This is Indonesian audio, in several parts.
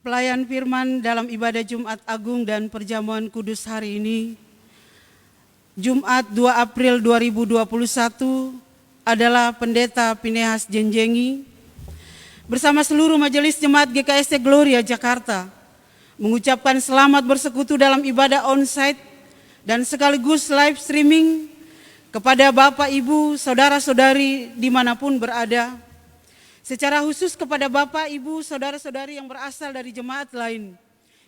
Pelayan firman dalam ibadah Jumat Agung dan Perjamuan Kudus hari ini, Jumat 2 April 2021, adalah Pendeta Pinehas Jenjengi bersama seluruh Majelis Jemaat GKST Gloria Jakarta mengucapkan selamat bersekutu dalam ibadah onsite dan sekaligus live streaming kepada Bapak, Ibu, Saudara-saudari dimanapun berada. Secara khusus kepada Bapak, Ibu, Saudara-saudari yang berasal dari jemaat lain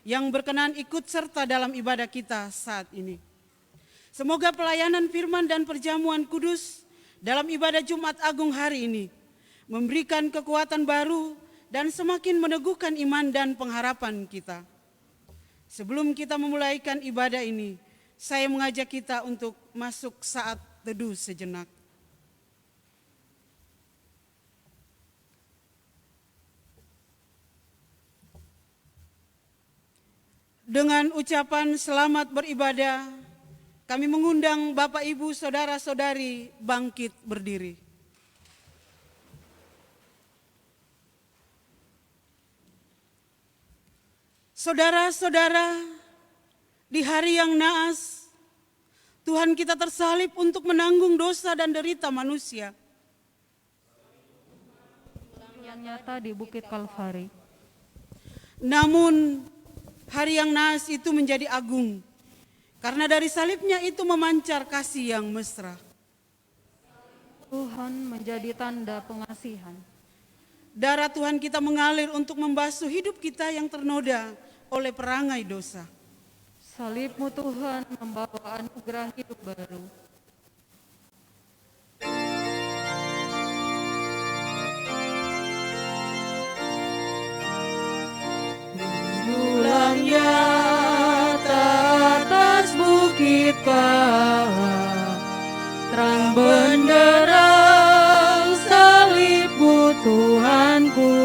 yang berkenan ikut serta dalam ibadah kita saat ini. Semoga pelayanan firman dan perjamuan kudus dalam ibadah Jumat Agung hari ini memberikan kekuatan baru dan semakin meneguhkan iman dan pengharapan kita. Sebelum kita memulaikan ibadah ini, saya mengajak kita untuk masuk saat teduh sejenak. Dengan ucapan selamat beribadah, kami mengundang Bapak, Ibu, Saudara-saudari bangkit berdiri. Saudara-saudara, di hari yang naas, Tuhan kita tersalib untuk menanggung dosa dan derita manusia. Yang nyata di Bukit Kalvari. Namun, hari yang naas itu menjadi agung, karena dari salibnya itu memancar kasih yang mesra. Tuhan menjadi tanda pengasihan. Darah Tuhan kita mengalir untuk membasuh hidup kita yang ternoda oleh perangai dosa. Salib-Mu Tuhan membawa anugerah hidup baru. Bulan nyata atas bukit kala, terang benderang salib-Mu Tuhanku,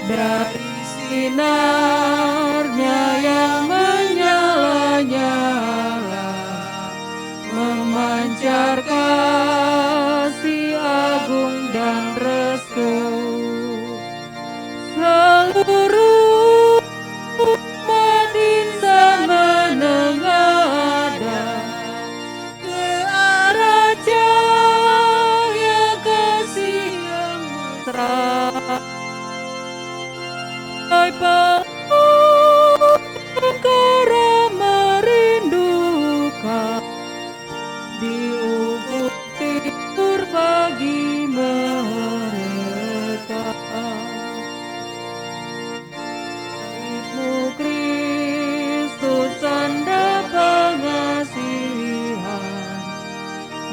dari sinarnya yang menyala-nyala, memancar kasih agung dan restu. Seluruh umat insan menengadah ke arah cahaya kasih yang mesra. Perkara merindukan di ufuk timur bagi mereka. Salib-Mu Kristus tanda pengasihan,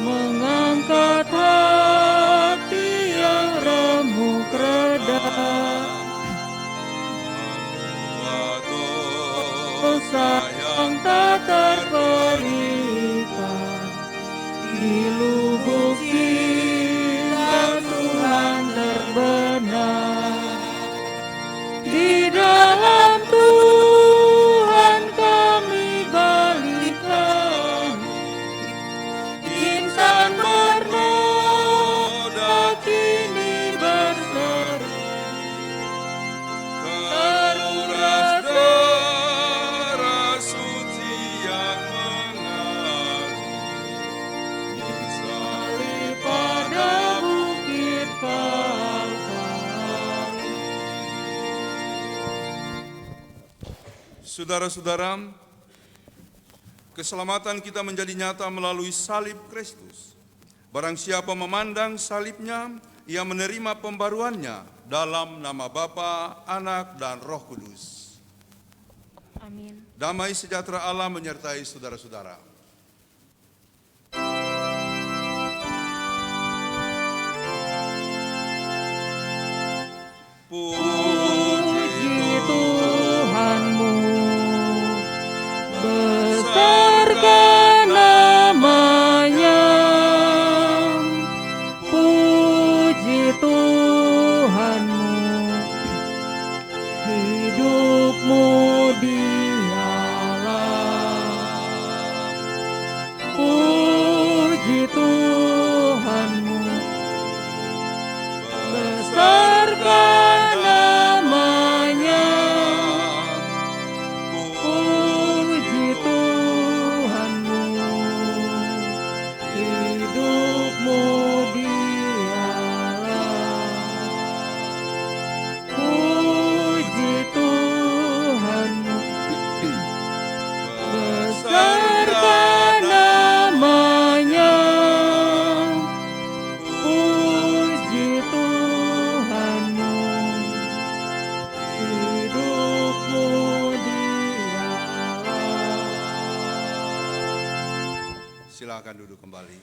mengangkat hati yang remuk reda. Dosa yang tak terperikan di lubuk jiwa Tuhan terbenam. Di dalam Tuhan kami balikan, insan bernoda kini berseri, teruras darah suci yang mengalir, disalib pada bukit Kalvari. Saudara-saudara, keselamatan kita menjadi nyata melalui salib Kristus. Barang siapa memandang salibnya, ia menerima pembaruannya dalam nama Bapa, Anak, dan Roh Kudus. Amin. Damai sejahtera Allah menyertai saudara-saudara. Puji Tuhanmu, besarkan namanya. Puji Tuhanmu, hidupmu dialah. Puji Tuhanmu, besarkan Silakan duduk kembali.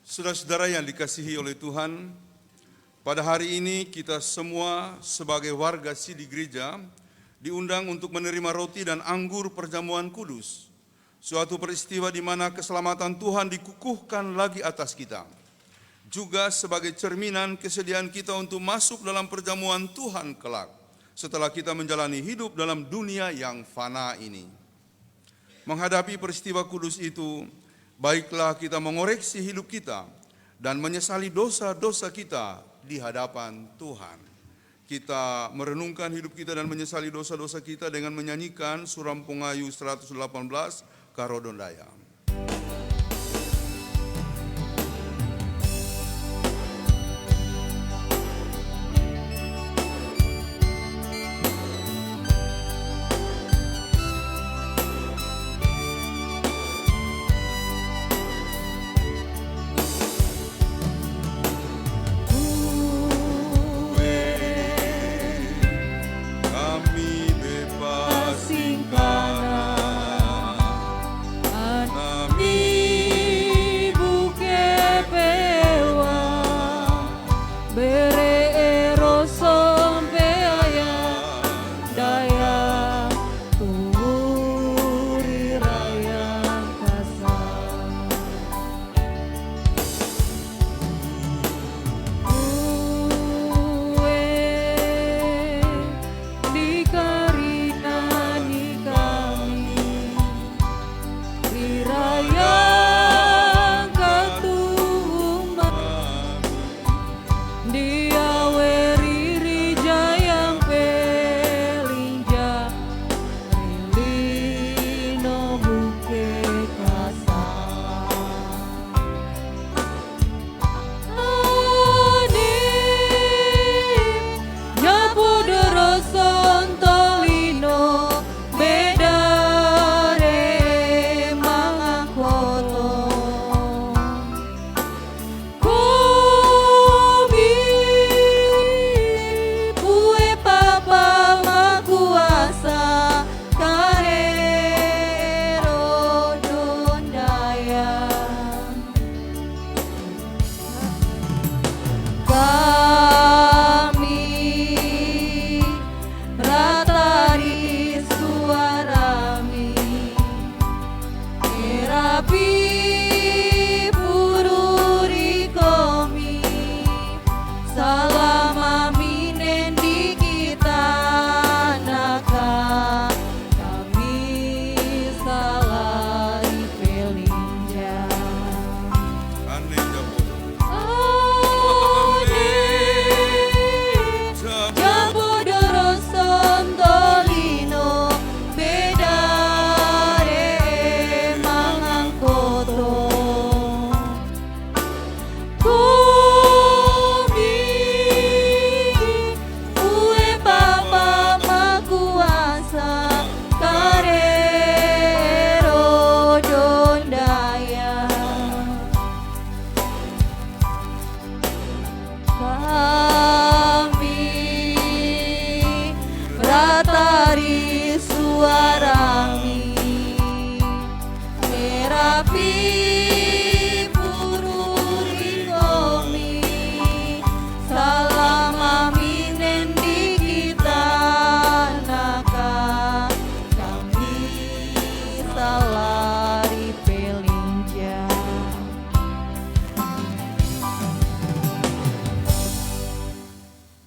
Saudara-saudara yang dikasihi oleh Tuhan, pada hari ini kita semua sebagai warga Sidi Gereja diundang untuk menerima roti dan anggur perjamuan kudus, suatu peristiwa di mana keselamatan Tuhan dikukuhkan lagi atas kita, juga sebagai cerminan kesediaan kita untuk masuk dalam perjamuan Tuhan kelak, setelah kita menjalani hidup dalam dunia yang fana ini. Menghadapi peristiwa kudus itu, baiklah kita mengoreksi hidup kita dan menyesali dosa-dosa kita di hadapan Tuhan. Kita merenungkan hidup kita dan menyesali dosa-dosa kita dengan menyanyikan Suram Pongayu 118 Karodondaya.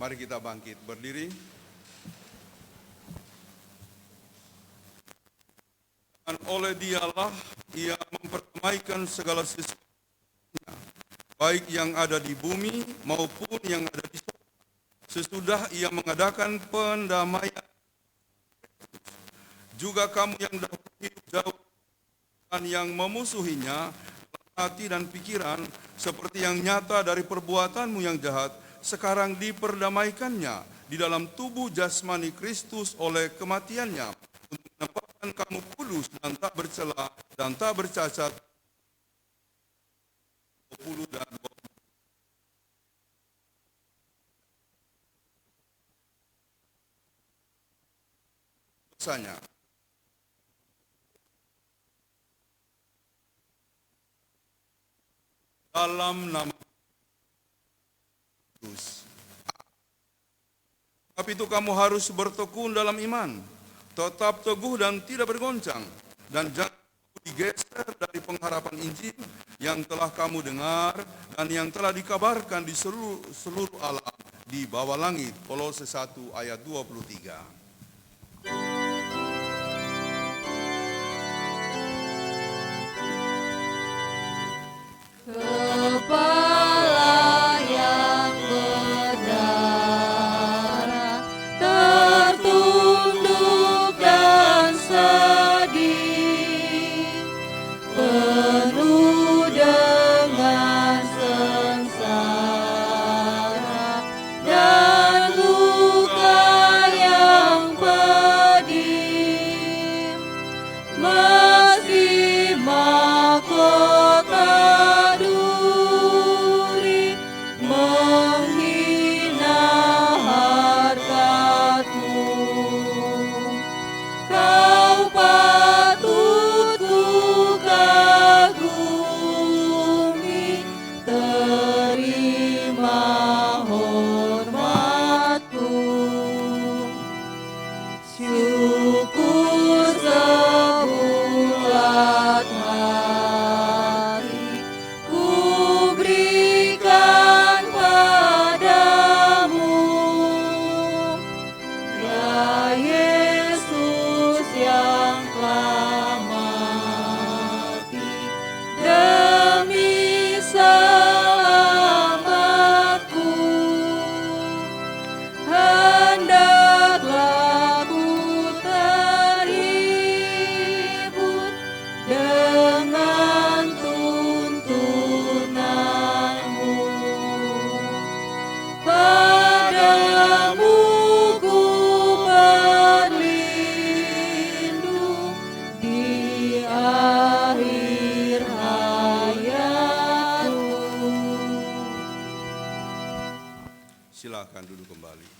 Mari kita bangkit berdiri. Dan oleh Dialah Ia memperdamaikan segala sesuatunya, baik yang ada di bumi maupun yang ada di surga. Sesudah Ia mengadakan pendamaian, juga kamu yang dahulu hidup jauh dan yang memusuhinya hati dan pikiran seperti yang nyata dari perbuatanmu yang jahat, sekarang diperdamaikannya di dalam tubuh jasmani Kristus oleh kematiannya, untuk menempatkan kamu kudus dan tak bercela dan tak bercacat 20 dan 20 dosanya. dalam nama Yesus. Tapi itu kamu harus bertekun dalam iman, tetap teguh dan tidak bergoncang, dan jangan digeser dari pengharapan Injil yang telah kamu dengar dan yang telah dikabarkan di seluruh alam di bawah langit. Kolose 1 ayat 23. Kepala yang berdarah tertunduk dan sedih, penuh dengan sengsara dan luka yang pedih, meski mahkota duri menghina hartamu, kau patut ku kagumi, terima hormatku. Syukur sebulat hati ku berikan padamu, ya Yesus yang telah mati demi selamatku. Hendaklah ku terhibur dengan tuntunanmu. Padamu ku berlindung di akhir hayatku. Silakan duduk kembali.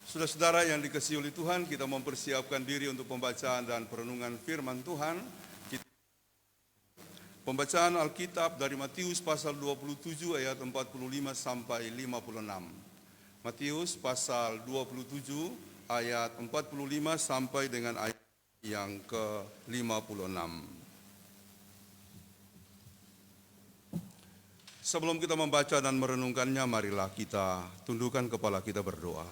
Saudara-saudara yang dikasihi oleh Tuhan, kita mempersiapkan diri untuk pembacaan dan perenungan firman Tuhan. Pembacaan Alkitab dari Matius pasal 27 ayat 45 sampai 56. Matius pasal 27 ayat 45 sampai dengan ayat yang ke-56. Sebelum kita membaca dan merenungkannya, marilah kita tundukkan kepala kita berdoa.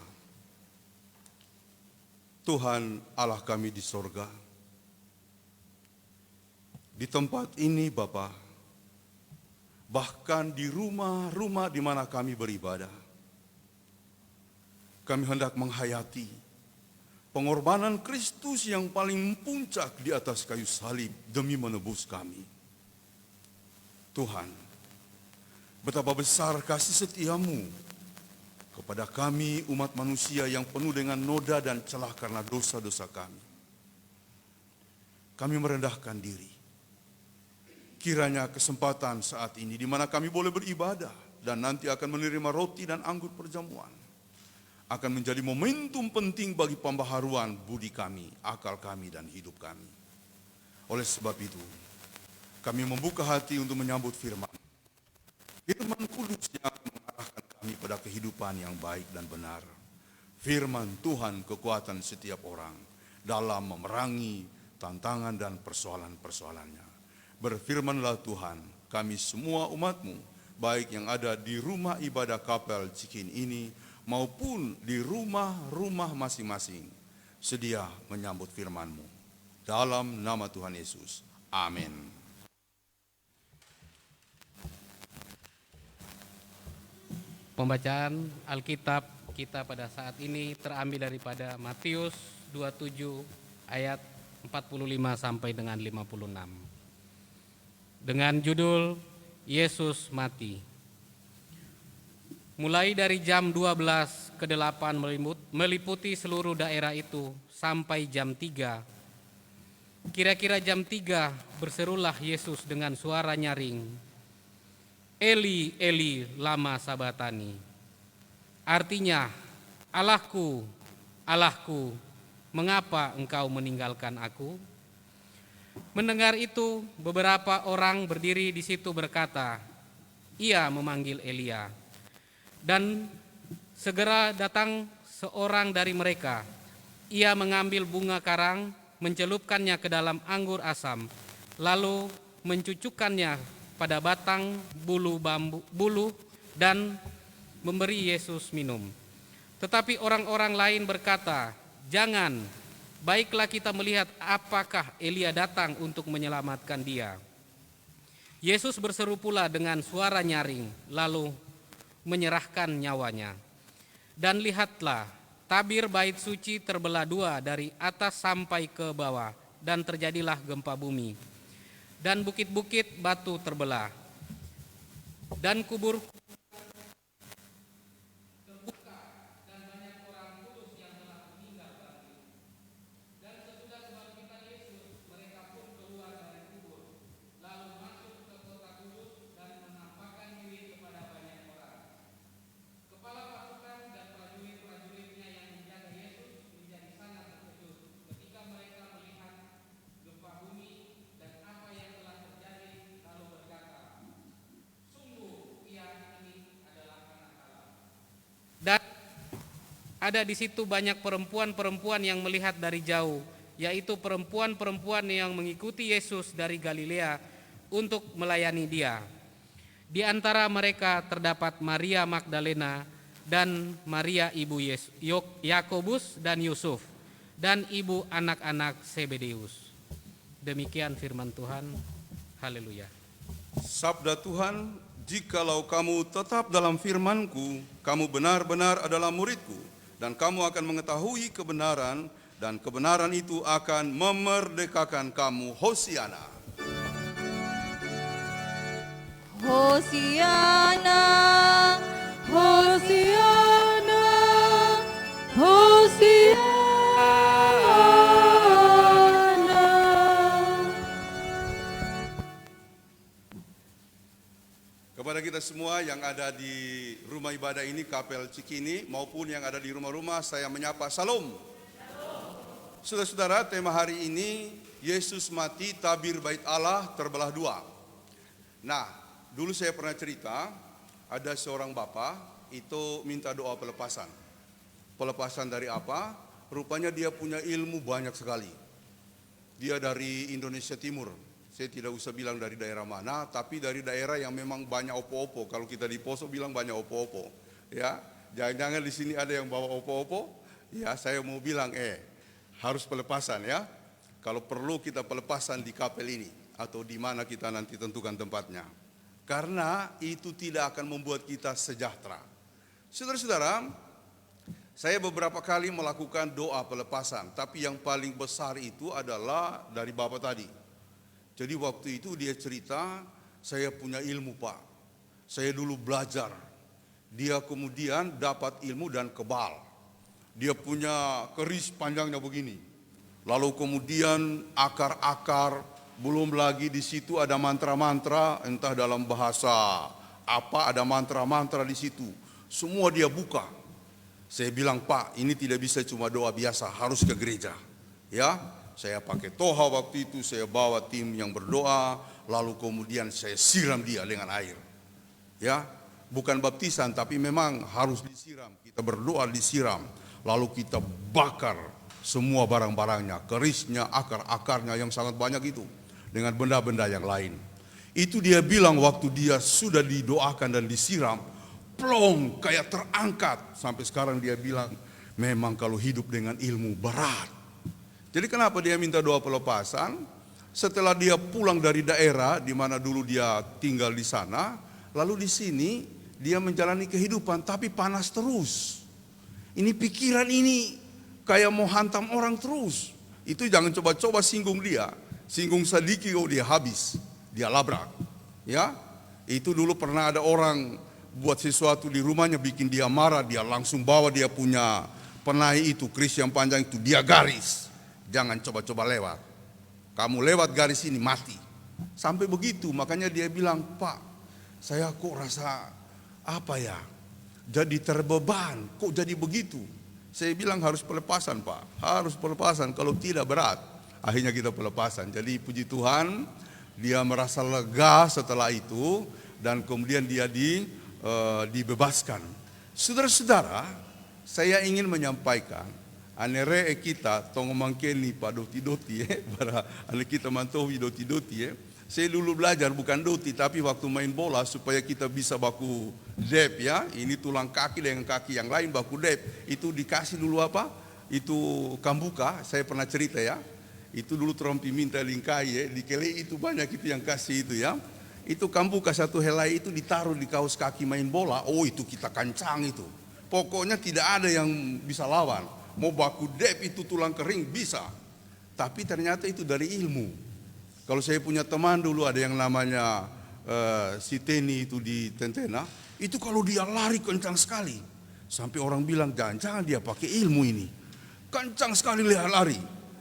Tuhan Allah kami di sorga, di tempat ini Bapa, bahkan di rumah-rumah di mana kami beribadah, kami hendak menghayati pengorbanan Kristus yang paling puncak di atas kayu salib demi menebus kami. Tuhan, betapa besar kasih setiamu kepada kami umat manusia yang penuh dengan noda dan celah karena dosa-dosa kami. Kami merendahkan diri. Kiranya kesempatan saat ini di mana kami boleh beribadah dan nanti akan menerima roti dan anggur perjamuan akan menjadi momentum penting bagi pembaharuan budi kami, akal kami dan hidup kami. Oleh sebab itu, kami membuka hati untuk menyambut firman. Firman kudus yang akan mengarahkan kami pada kehidupan yang baik dan benar. Firman Tuhan kekuatan setiap orang dalam memerangi tantangan dan persoalan-persoalannya. Berfirmanlah Tuhan, kami semua umat-Mu, baik yang ada di rumah ibadah Kapel Cikin ini, maupun di rumah-rumah masing-masing, sedia menyambut firman-Mu. Dalam nama Tuhan Yesus, amin. Pembacaan Alkitab kita pada saat ini terambil daripada Matius 27 ayat 45 sampai dengan 56. Dengan judul Yesus mati. Mulai dari jam 12 ke 8 meliputi seluruh daerah itu sampai jam 3. Kira-kira jam 3 berserulah Yesus dengan suara nyaring, Eli, Eli, lama sabatani. Artinya, Allahku, Allahku, mengapa engkau meninggalkan aku? Mendengar itu, beberapa orang berdiri di situ berkata, "Ia memanggil Elia." Dan segera datang seorang dari mereka. Ia mengambil bunga karang, mencelupkannya ke dalam anggur asam, lalu mencucukkannya pada batang bulu dan memberi Yesus minum. Tetapi orang-orang lain berkata, "Jangan, baiklah kita melihat apakah Elia datang untuk menyelamatkan dia." Yesus berseru pula dengan suara nyaring, lalu menyerahkan nyawanya. Dan lihatlah, tabir bait suci terbelah dua dari atas sampai ke bawah, dan terjadilah gempa bumi. Dan bukit-bukit batu terbelah, dan kubur terbuka, dan banyak orang kudus yang telah meninggal bangkit. Dan sesudah kebangkitan Yesus, mereka pun keluar dari kubur, lalu masuk ke kota kudus dan menampakkan diri kepada banyak orang. Kepala pasukan dan prajurit-prajuritnya yang menjaga Yesus menjadi sangat terkejut ketika mereka melihat gempa bumi dan apa yang telah terjadi, lalu berkata, "Sungguh ia ini adalah anak Allah." Dan ada di situ banyak perempuan-perempuan yang melihat dari jauh, yaitu perempuan-perempuan yang mengikuti Yesus dari Galilea untuk melayani dia. Di antara mereka terdapat Maria Magdalena dan Maria ibu Yakobus dan Yusuf, dan ibu anak-anak Zebedeus. Demikian firman Tuhan. Haleluya. Sabda Tuhan, "Jikalau kamu tetap dalam firman-Ku, kamu benar-benar adalah murid-Ku, dan kamu akan mengetahui kebenaran, dan kebenaran itu akan memerdekakan kamu." Hosiana. Hosiana, Hosiana, Hosiana. Kepada kita semua yang ada di rumah ibadah ini, Kapel Cikini, maupun yang ada di rumah-rumah, saya menyapa salam. Saudara-saudara, tema hari ini, Yesus mati, tabir bait Allah terbelah dua. Nah, dulu saya pernah cerita, ada seorang bapak, itu minta doa pelepasan. Pelepasan dari apa? Rupanya dia punya ilmu banyak sekali. Dia dari Indonesia Timur. Saya tidak usah bilang dari daerah mana, tapi dari daerah yang memang banyak opo-opo. Kalau kita di Poso bilang banyak opo-opo. Ya, jangan-jangan di sini ada yang bawa opo-opo. Ya, saya mau bilang harus pelepasan ya. Kalau perlu kita pelepasan di kapel ini atau di mana kita nanti tentukan tempatnya. Karena itu tidak akan membuat kita sejahtera. Saudara-saudara, saya beberapa kali melakukan doa pelepasan, tapi yang paling besar itu adalah dari Bapak tadi. Jadi waktu itu dia cerita, "Saya punya ilmu Pak, saya dulu belajar." Dia kemudian dapat ilmu dan kebal. Dia punya keris panjangnya begini. Lalu kemudian akar-akar, belum lagi di situ ada mantra-mantra, entah dalam bahasa apa, ada mantra-mantra di situ. Semua dia buka. Saya bilang, "Pak, ini tidak bisa cuma doa biasa, harus ke gereja." Ya, saya pakai toha waktu itu, saya bawa tim yang berdoa, lalu kemudian saya siram dia dengan air. Ya, bukan baptisan, tapi memang harus disiram. Kita berdoa disiram, lalu kita bakar semua barang-barangnya, kerisnya, akar-akarnya yang sangat banyak itu, dengan benda-benda yang lain. Itu dia bilang waktu dia sudah didoakan dan disiram, plong, kayak terangkat. Sampai sekarang dia bilang, memang kalau hidup dengan ilmu berat. Jadi kenapa dia minta doa pelepasan? Setelah dia pulang dari daerah di mana dulu dia tinggal di sana, lalu di sini dia menjalani kehidupan tapi panas terus. Ini pikiran ini kayak mau hantam orang terus. Itu jangan coba-coba singgung dia. Singgung sedikit dia habis, dia labrak. Ya, itu dulu pernah ada orang buat sesuatu di rumahnya bikin dia marah, dia langsung bawa dia punya penai itu, keris yang panjang itu, dia garis. Jangan coba-coba lewat. Kamu lewat garis ini mati. Sampai begitu, makanya dia bilang, "Pak, saya kok rasa apa ya? Jadi terbeban, kok jadi begitu?" Saya bilang harus pelepasan Pak, harus pelepasan, kalau tidak berat. akhirnya kita pelepasan. Jadi puji Tuhan, dia merasa lega setelah itu dan kemudian dia dibebaskan. Saudara-saudara, saya ingin menyampaikan anere kita tongomangkeni pa doti-doti para ane kita mantowi doti-doti. Saya dulu belajar bukan doti tapi waktu main bola supaya kita bisa baku dep ya. Ini tulang kaki dengan kaki yang lain baku dep. Itu dikasih dulu apa? Itu kambuka, saya pernah cerita ya. Itu dulu trompi minta lingkai ya. Di kele itu banyak itu yang kasih itu ya. Itu kambuka satu helai itu ditaruh di kaos kaki main bola. Oh itu kita kancang itu. Pokoknya tidak ada yang bisa lawan. Mau baku dep itu tulang kering bisa. Tapi ternyata itu dari ilmu. Kalau saya punya teman dulu ada yang namanya si Teni itu di Tentena. Itu kalau dia lari kencang sekali. Sampai orang bilang jangan-jangan dia pakai ilmu ini. Kencang sekali lari.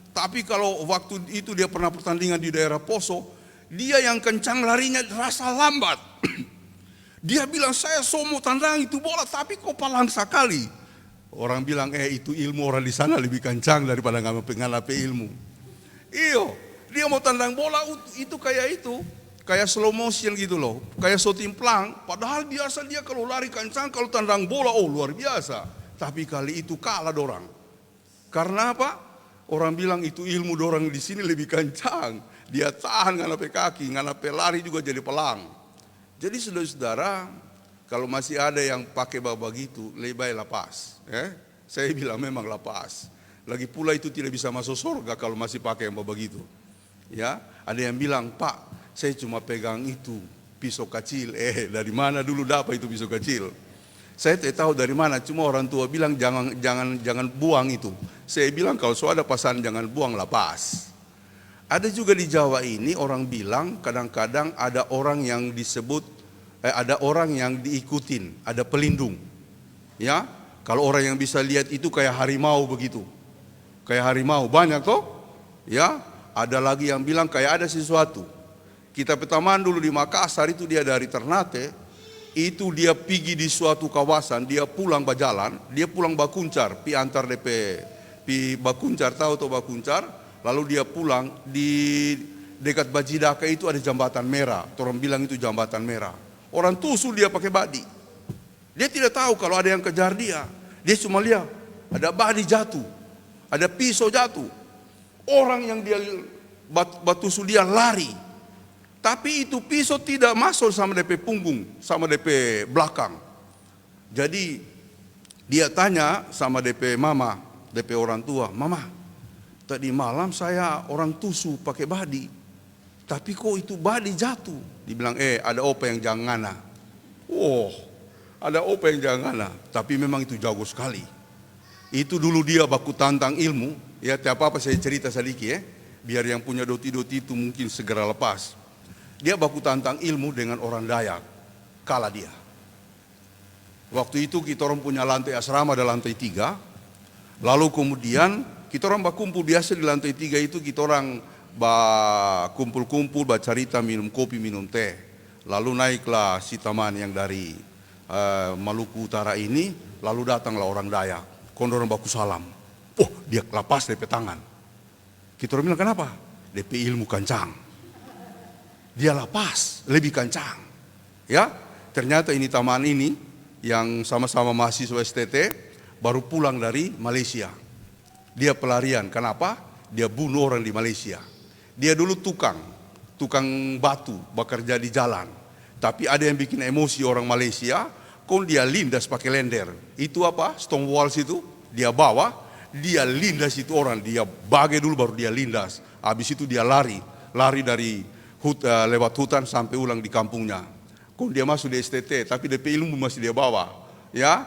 Tapi kalau waktu itu dia pernah pertandingan di daerah Poso. Dia yang kencang larinya rasa lambat. Dia bilang saya mau tandang itu bola tapi kok palang sekali. Orang bilang itu ilmu orang di sana lebih kencang daripada ngalape ilmu. Iyo. Dia mau tandang bola itu kayak slow motion gitu loh, kayak shooting plang. Padahal biasa dia kalau lari kencang, kalau tandang bola luar biasa. Tapi kali itu kalah dorang. Karena apa? Orang bilang itu ilmu dorang di sini lebih kencang. Dia tahan nganape kaki, nganape lari juga jadi pelang. Jadi saudara-saudara, kalau masih ada yang pakai begitu, lebih baik lepas. Saya bilang memang lepas. Lagi pula itu tidak bisa masuk surga kalau masih pakai yang begitu. Ya, ada yang bilang, Pak, saya cuma pegang itu pisau kecil. Dari mana dulu dapat itu pisau kecil? Saya tidak tahu dari mana. Cuma orang tua bilang jangan buang itu. Saya bilang kalau ada pasan jangan buang, lepas. Ada juga di Jawa ini orang bilang kadang-kadang ada orang yang disebut, ada orang yang diikutin, ada pelindung. Ya, kalau orang yang bisa lihat itu kayak harimau begitu, kayak harimau banyak toh. Ya. Ada lagi yang bilang kayak ada sesuatu. Kita pertama dulu di Makassar itu dia dari Ternate, itu dia pergi di suatu kawasan, dia pulang berjalan, dia pulang Bakuncar, pi antar DP, pi Bakuncar tahu tuh Bakuncar, lalu dia pulang di dekat Bajidaka itu ada jambatan merah, orang bilang itu jambatan merah. Orang tusul dia pakai badi. Dia tidak tahu kalau ada yang kejar dia. Dia cuma lihat ada badi jatuh, ada pisau jatuh. Orang yang dia batu dia lari. Tapi itu pisau tidak masuk sama DP punggung, sama DP belakang. Jadi dia tanya sama DP mama, DP orang tua, "Mama, tadi malam saya orang tusu pakai badi. Tapi kok itu badi jatuh?" Dibilang, ada opa yang jangan ngana. Ada opa yang jangan ngana. Tapi memang itu jago sekali. Itu dulu dia baku tantang ilmu. Ya tiap apa saya cerita sedikit biar yang punya doti-doti itu mungkin segera lepas. Dia baku tantang ilmu dengan orang Dayak, kalah dia. Waktu itu kita orang punya lantai asrama ada lantai 3. Lalu kemudian kita orang berkumpul biasa di lantai 3 itu kita orang kumpul-kumpul, bercerita, minum kopi, minum teh. Lalu naiklah si teman yang dari Maluku Utara ini, lalu datanglah orang Dayak. Kondor baku salam. Dia lepas DP tangan. Kita orang bilang kenapa? DP ilmu kencang. Dia lepas lebih kencang. Ya, ternyata ini teman ini yang sama-sama mahasiswa STT baru pulang dari Malaysia. Dia pelarian. Kenapa? Dia bunuh orang di Malaysia. Dia dulu tukang batu, bekerja di jalan. Tapi ada yang bikin emosi orang Malaysia, kok dia lindas pakai lender. Itu apa? Stone walls itu dia bawa. Dia lindas itu orang, dia bagai dulu baru dia lindas. Habis itu dia lari dari lewat hutan sampai ulang di kampungnya. Kok dia masuk di STT, tapi DP ilmu masih dia bawa. Ya,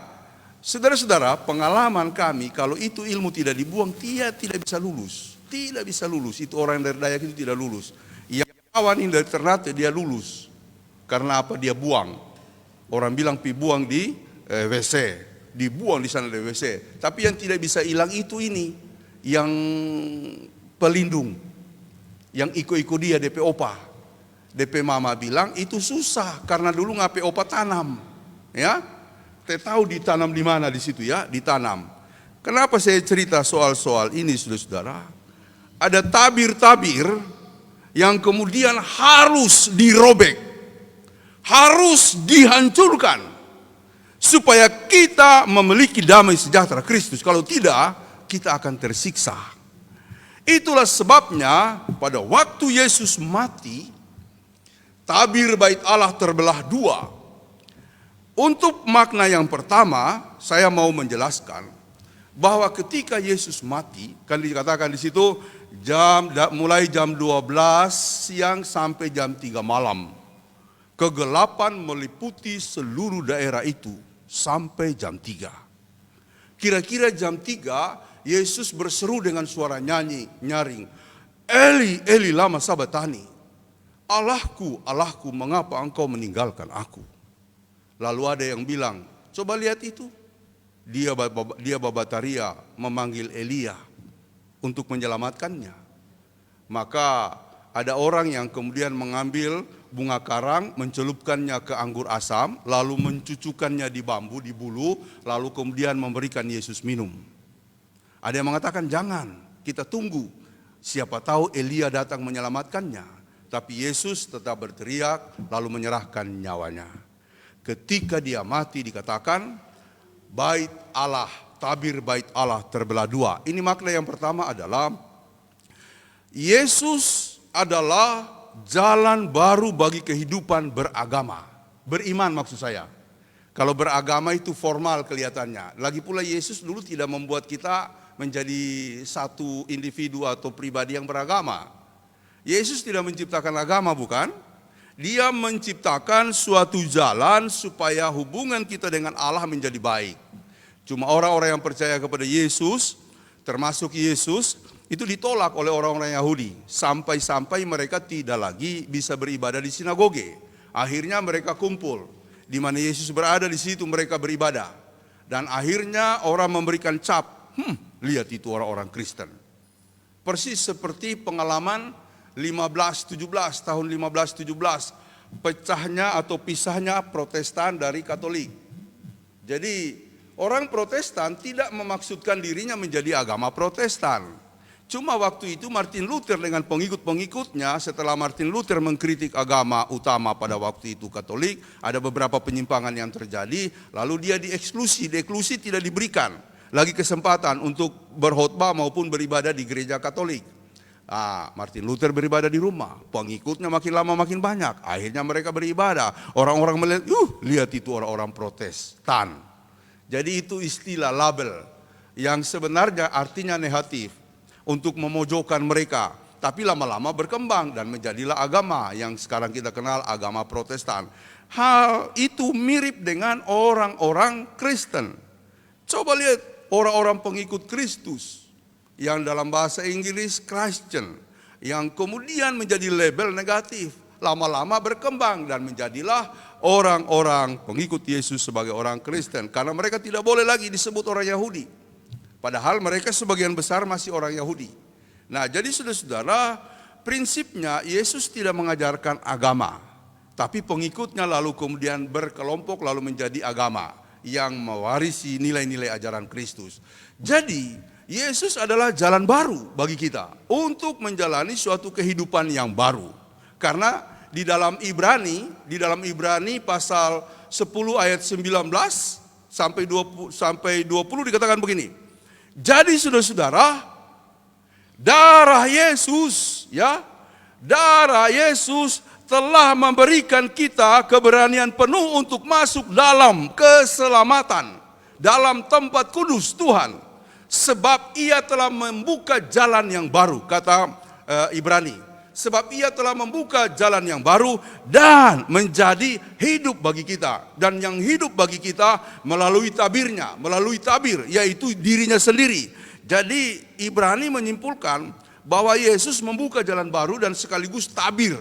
saudara-saudara, pengalaman kami kalau itu ilmu tidak dibuang, dia tidak bisa lulus. Tidak bisa lulus. Itu orang dari Dayak itu tidak lulus. Yang kawan ini dari Ternate dia lulus. Karena apa? Dia buang. Orang bilang pi buang di WC. Dibuang di sana di WC. Tapi yang tidak bisa hilang itu ini, yang pelindung, yang iko-iko dia DP opa. DP mama bilang itu susah karena dulu ngape opa tanam, ya. Tahu ditanam di mana di situ ya, ditanam. Kenapa saya cerita soal-soal ini, saudara-saudara? ada tabir-tabir yang kemudian harus dirobek, harus dihancurkan, supaya kita memiliki damai sejahtera Kristus. Kalau tidak, kita akan tersiksa. Itulah sebabnya pada waktu Yesus mati, tabir bait Allah terbelah dua. Untuk makna yang pertama, saya mau menjelaskan bahwa ketika Yesus mati, kan dikatakan di situ mulai jam 12 siang sampai jam 3 malam. Kegelapan meliputi seluruh daerah itu sampai jam 3. Kira-kira jam 3 Yesus berseru dengan suara nyaring, Eli, Eli lama sabatani. Allahku, Allahku, mengapa engkau meninggalkan aku? Lalu ada yang bilang, coba lihat itu. Dia babataria memanggil Elia untuk menyelamatkannya. Maka ada orang yang kemudian mengambil bunga karang, mencelupkannya ke anggur asam, lalu mencucukkannya di bambu, di bulu, lalu kemudian memberikan Yesus minum. Ada yang mengatakan jangan, kita tunggu. Siapa tahu Elia datang menyelamatkannya. Tapi Yesus tetap berteriak lalu menyerahkan nyawanya. Ketika dia mati dikatakan bait Allah, tabir bait Allah terbelah dua. Ini makna yang pertama adalah Yesus adalah jalan baru bagi kehidupan beragama. Beriman maksud saya. Kalau beragama itu formal kelihatannya. Lagi pula Yesus dulu tidak membuat kita menjadi satu individu atau pribadi yang beragama. Yesus tidak menciptakan agama, bukan? Dia menciptakan suatu jalan supaya hubungan kita dengan Allah menjadi baik. Cuma orang-orang yang percaya kepada Yesus, termasuk Yesus, itu ditolak oleh orang-orang Yahudi. Sampai-sampai mereka tidak lagi bisa beribadah di sinagoge. Akhirnya mereka kumpul. Di mana Yesus berada, di situ mereka beribadah. Dan akhirnya orang memberikan cap. Lihat itu orang-orang Kristen. Persis seperti pengalaman 1517, tahun 1517. Pecahnya atau pisahnya Protestan dari Katolik. Jadi orang Protestan tidak memaksudkan dirinya menjadi agama Protestan. Cuma waktu itu Martin Luther dengan pengikut-pengikutnya, setelah Martin Luther mengkritik agama utama pada waktu itu Katolik, ada beberapa penyimpangan yang terjadi, lalu dia dieksklusi tidak diberikan lagi kesempatan untuk berkhotbah maupun beribadah di gereja Katolik. Martin Luther beribadah di rumah, pengikutnya makin lama makin banyak, akhirnya mereka beribadah. Orang-orang melihat, lihat itu orang-orang Protestan. Jadi itu istilah label yang sebenarnya artinya negatif untuk memojokkan mereka. Tapi lama-lama berkembang dan menjadilah agama yang sekarang kita kenal agama Protestan. Hal itu mirip dengan orang-orang Kristen. Coba lihat orang-orang pengikut Kristus yang dalam bahasa Inggris Christian, yang kemudian menjadi label negatif. Lama-lama berkembang dan menjadilah orang-orang pengikut Yesus sebagai orang Kristen. Karena mereka tidak boleh lagi disebut orang Yahudi. Padahal mereka sebagian besar masih orang Yahudi. Nah, jadi saudara-saudara, prinsipnya Yesus tidak mengajarkan agama. Tapi pengikutnya lalu kemudian berkelompok lalu menjadi agama yang mewarisi nilai-nilai ajaran Kristus. Jadi, Yesus adalah jalan baru bagi kita untuk menjalani suatu kehidupan yang baru. Karena di dalam Ibrani pasal 10 ayat 19 sampai 20 dikatakan begini. Jadi saudara-saudara, darah Yesus telah memberikan kita keberanian penuh untuk masuk dalam keselamatan, dalam tempat kudus Tuhan. Sebab ia telah membuka jalan yang baru, kata Ibrani. Sebab ia telah membuka jalan yang baru dan menjadi hidup bagi kita. Dan yang hidup bagi kita melalui tabir, yaitu dirinya sendiri. Jadi Ibrani menyimpulkan bahwa Yesus membuka jalan baru dan sekaligus tabir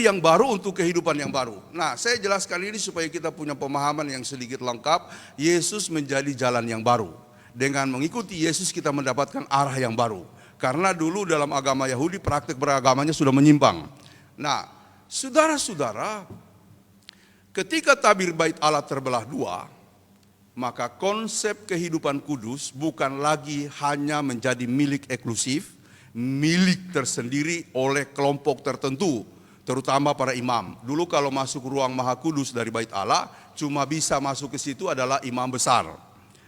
yang baru untuk kehidupan yang baru. Nah, saya jelaskan ini supaya kita punya pemahaman yang sedikit lengkap. Yesus menjadi jalan yang baru. Dengan mengikuti Yesus kita mendapatkan arah yang baru. Karena dulu dalam agama Yahudi praktik beragamanya sudah menyimpang. Nah, saudara-saudara, ketika tabir bait Allah terbelah dua, maka konsep kehidupan kudus bukan lagi hanya menjadi milik eksklusif milik tersendiri oleh kelompok tertentu, terutama para imam. Dulu kalau masuk ruang Maha Kudus dari Bait Allah, cuma bisa masuk ke situ adalah imam besar.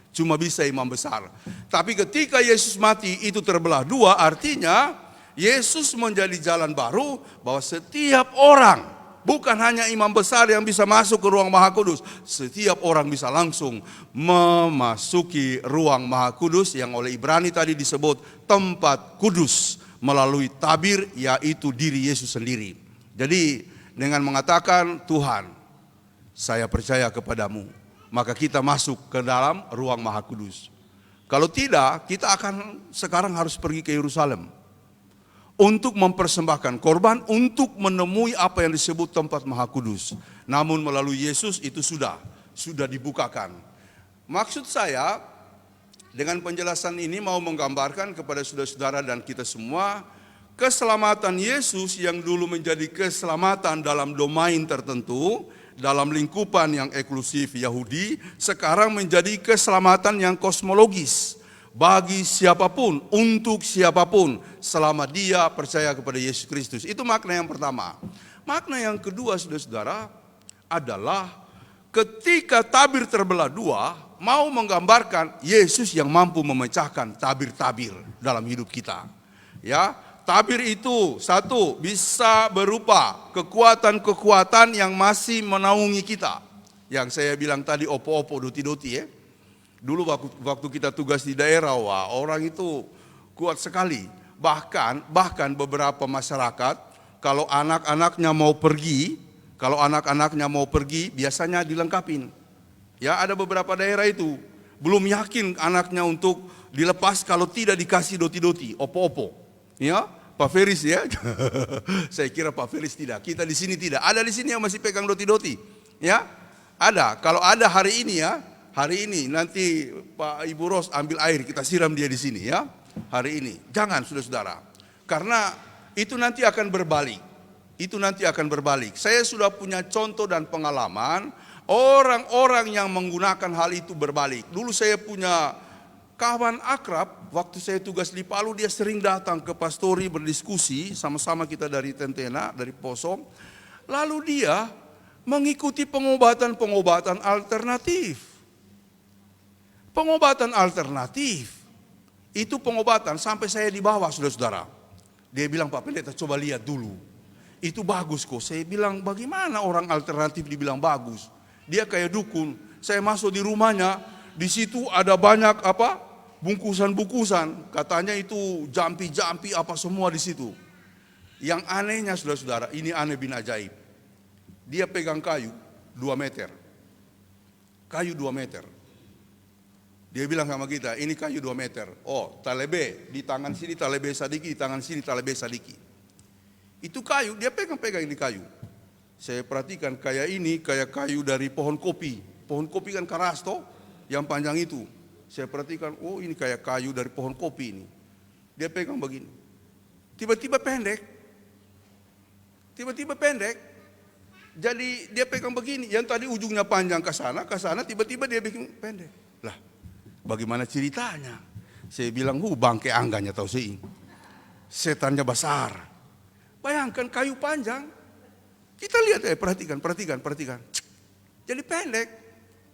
Cuma bisa imam besar. Tapi ketika Yesus mati itu terbelah dua, artinya Yesus menjadi jalan baru bahwa setiap orang, bukan hanya imam besar yang bisa masuk ke ruang Maha Kudus, setiap orang bisa langsung memasuki ruang Maha Kudus yang oleh Ibrani tadi disebut tempat kudus melalui tabir, yaitu diri Yesus sendiri. Jadi dengan mengatakan, Tuhan, saya percaya kepadamu, maka kita masuk ke dalam ruang Maha Kudus. Kalau tidak, kita akan sekarang harus pergi ke Yerusalem untuk mempersembahkan korban, untuk menemui apa yang disebut tempat Maha Kudus. Namun melalui Yesus itu sudah dibukakan. Maksud saya dengan penjelasan ini mau menggambarkan kepada saudara-saudara dan kita semua, keselamatan Yesus yang dulu menjadi keselamatan dalam domain tertentu, dalam lingkupan yang eksklusif Yahudi, sekarang menjadi keselamatan yang kosmologis. Bagi siapapun, untuk siapapun, selama dia percaya kepada Yesus Kristus. Itu makna yang pertama. Makna yang kedua, saudara-saudara, adalah ketika tabir terbelah dua, mau menggambarkan Yesus yang mampu memecahkan tabir-tabir dalam hidup kita. Ya, tabir itu satu, bisa berupa kekuatan-kekuatan yang masih menaungi kita. Yang saya bilang tadi, opo-opo, doti-doti ya. Dulu waktu kita tugas di daerah, wah, orang itu kuat sekali. Bahkan beberapa masyarakat, kalau anak-anaknya mau pergi, biasanya dilengkapin. Ya, ada beberapa daerah itu belum yakin anaknya untuk dilepas kalau tidak dikasih doti-doti, opo-opo. Ya, Pak Feris ya. Saya kira Pak Feris tidak. Kita di sini tidak. Ada di sini yang masih pegang doti-doti. Ya, ada. Kalau ada hari ini ya. Hari ini nanti Pak Ibu Ros ambil air, kita siram dia di sini ya. Hari ini. Jangan saudara-saudara. Karena itu nanti akan berbalik. Saya sudah punya contoh dan pengalaman orang-orang yang menggunakan hal itu berbalik. Dulu saya punya kawan akrab, waktu saya tugas di Palu, dia sering datang ke pastori berdiskusi, sama-sama kita dari Tentena, dari Poso. Lalu dia mengikuti pengobatan-pengobatan alternatif. Pengobatan alternatif, itu pengobatan sampai saya di bawah saudara-saudara. Dia bilang, Pak Pendeta coba lihat dulu. Itu bagus kok. Saya bilang, bagaimana orang alternatif dibilang bagus? Dia kayak dukun. Saya masuk di rumahnya, di situ ada banyak bungkusan-bungkusan. Katanya itu jampi-jampi apa semua di situ. Yang anehnya saudara-saudara, ini aneh bin ajaib. Dia pegang kayu 2 meter. Kayu 2 meter. Dia bilang sama kita, ini kayu 2 meter. Oh, talebe, di tangan sini talebe sadiki, di tangan sini talebe sadiki. Itu kayu, dia pegang-pegang ini kayu. Saya perhatikan kayak kayu dari pohon kopi. Pohon kopi kan keras toh, yang panjang itu. Saya perhatikan, oh ini kayak kayu dari pohon kopi ini. Dia pegang begini. Tiba-tiba pendek. Jadi dia pegang begini, yang tadi ujungnya panjang ke sana, tiba-tiba dia bikin pendek. Lah, bagaimana ceritanya? Saya bilang, bangke angganya tahu sih. Setannya besar. Bayangkan kayu panjang. Kita lihat perhatikan. Jadi pendek.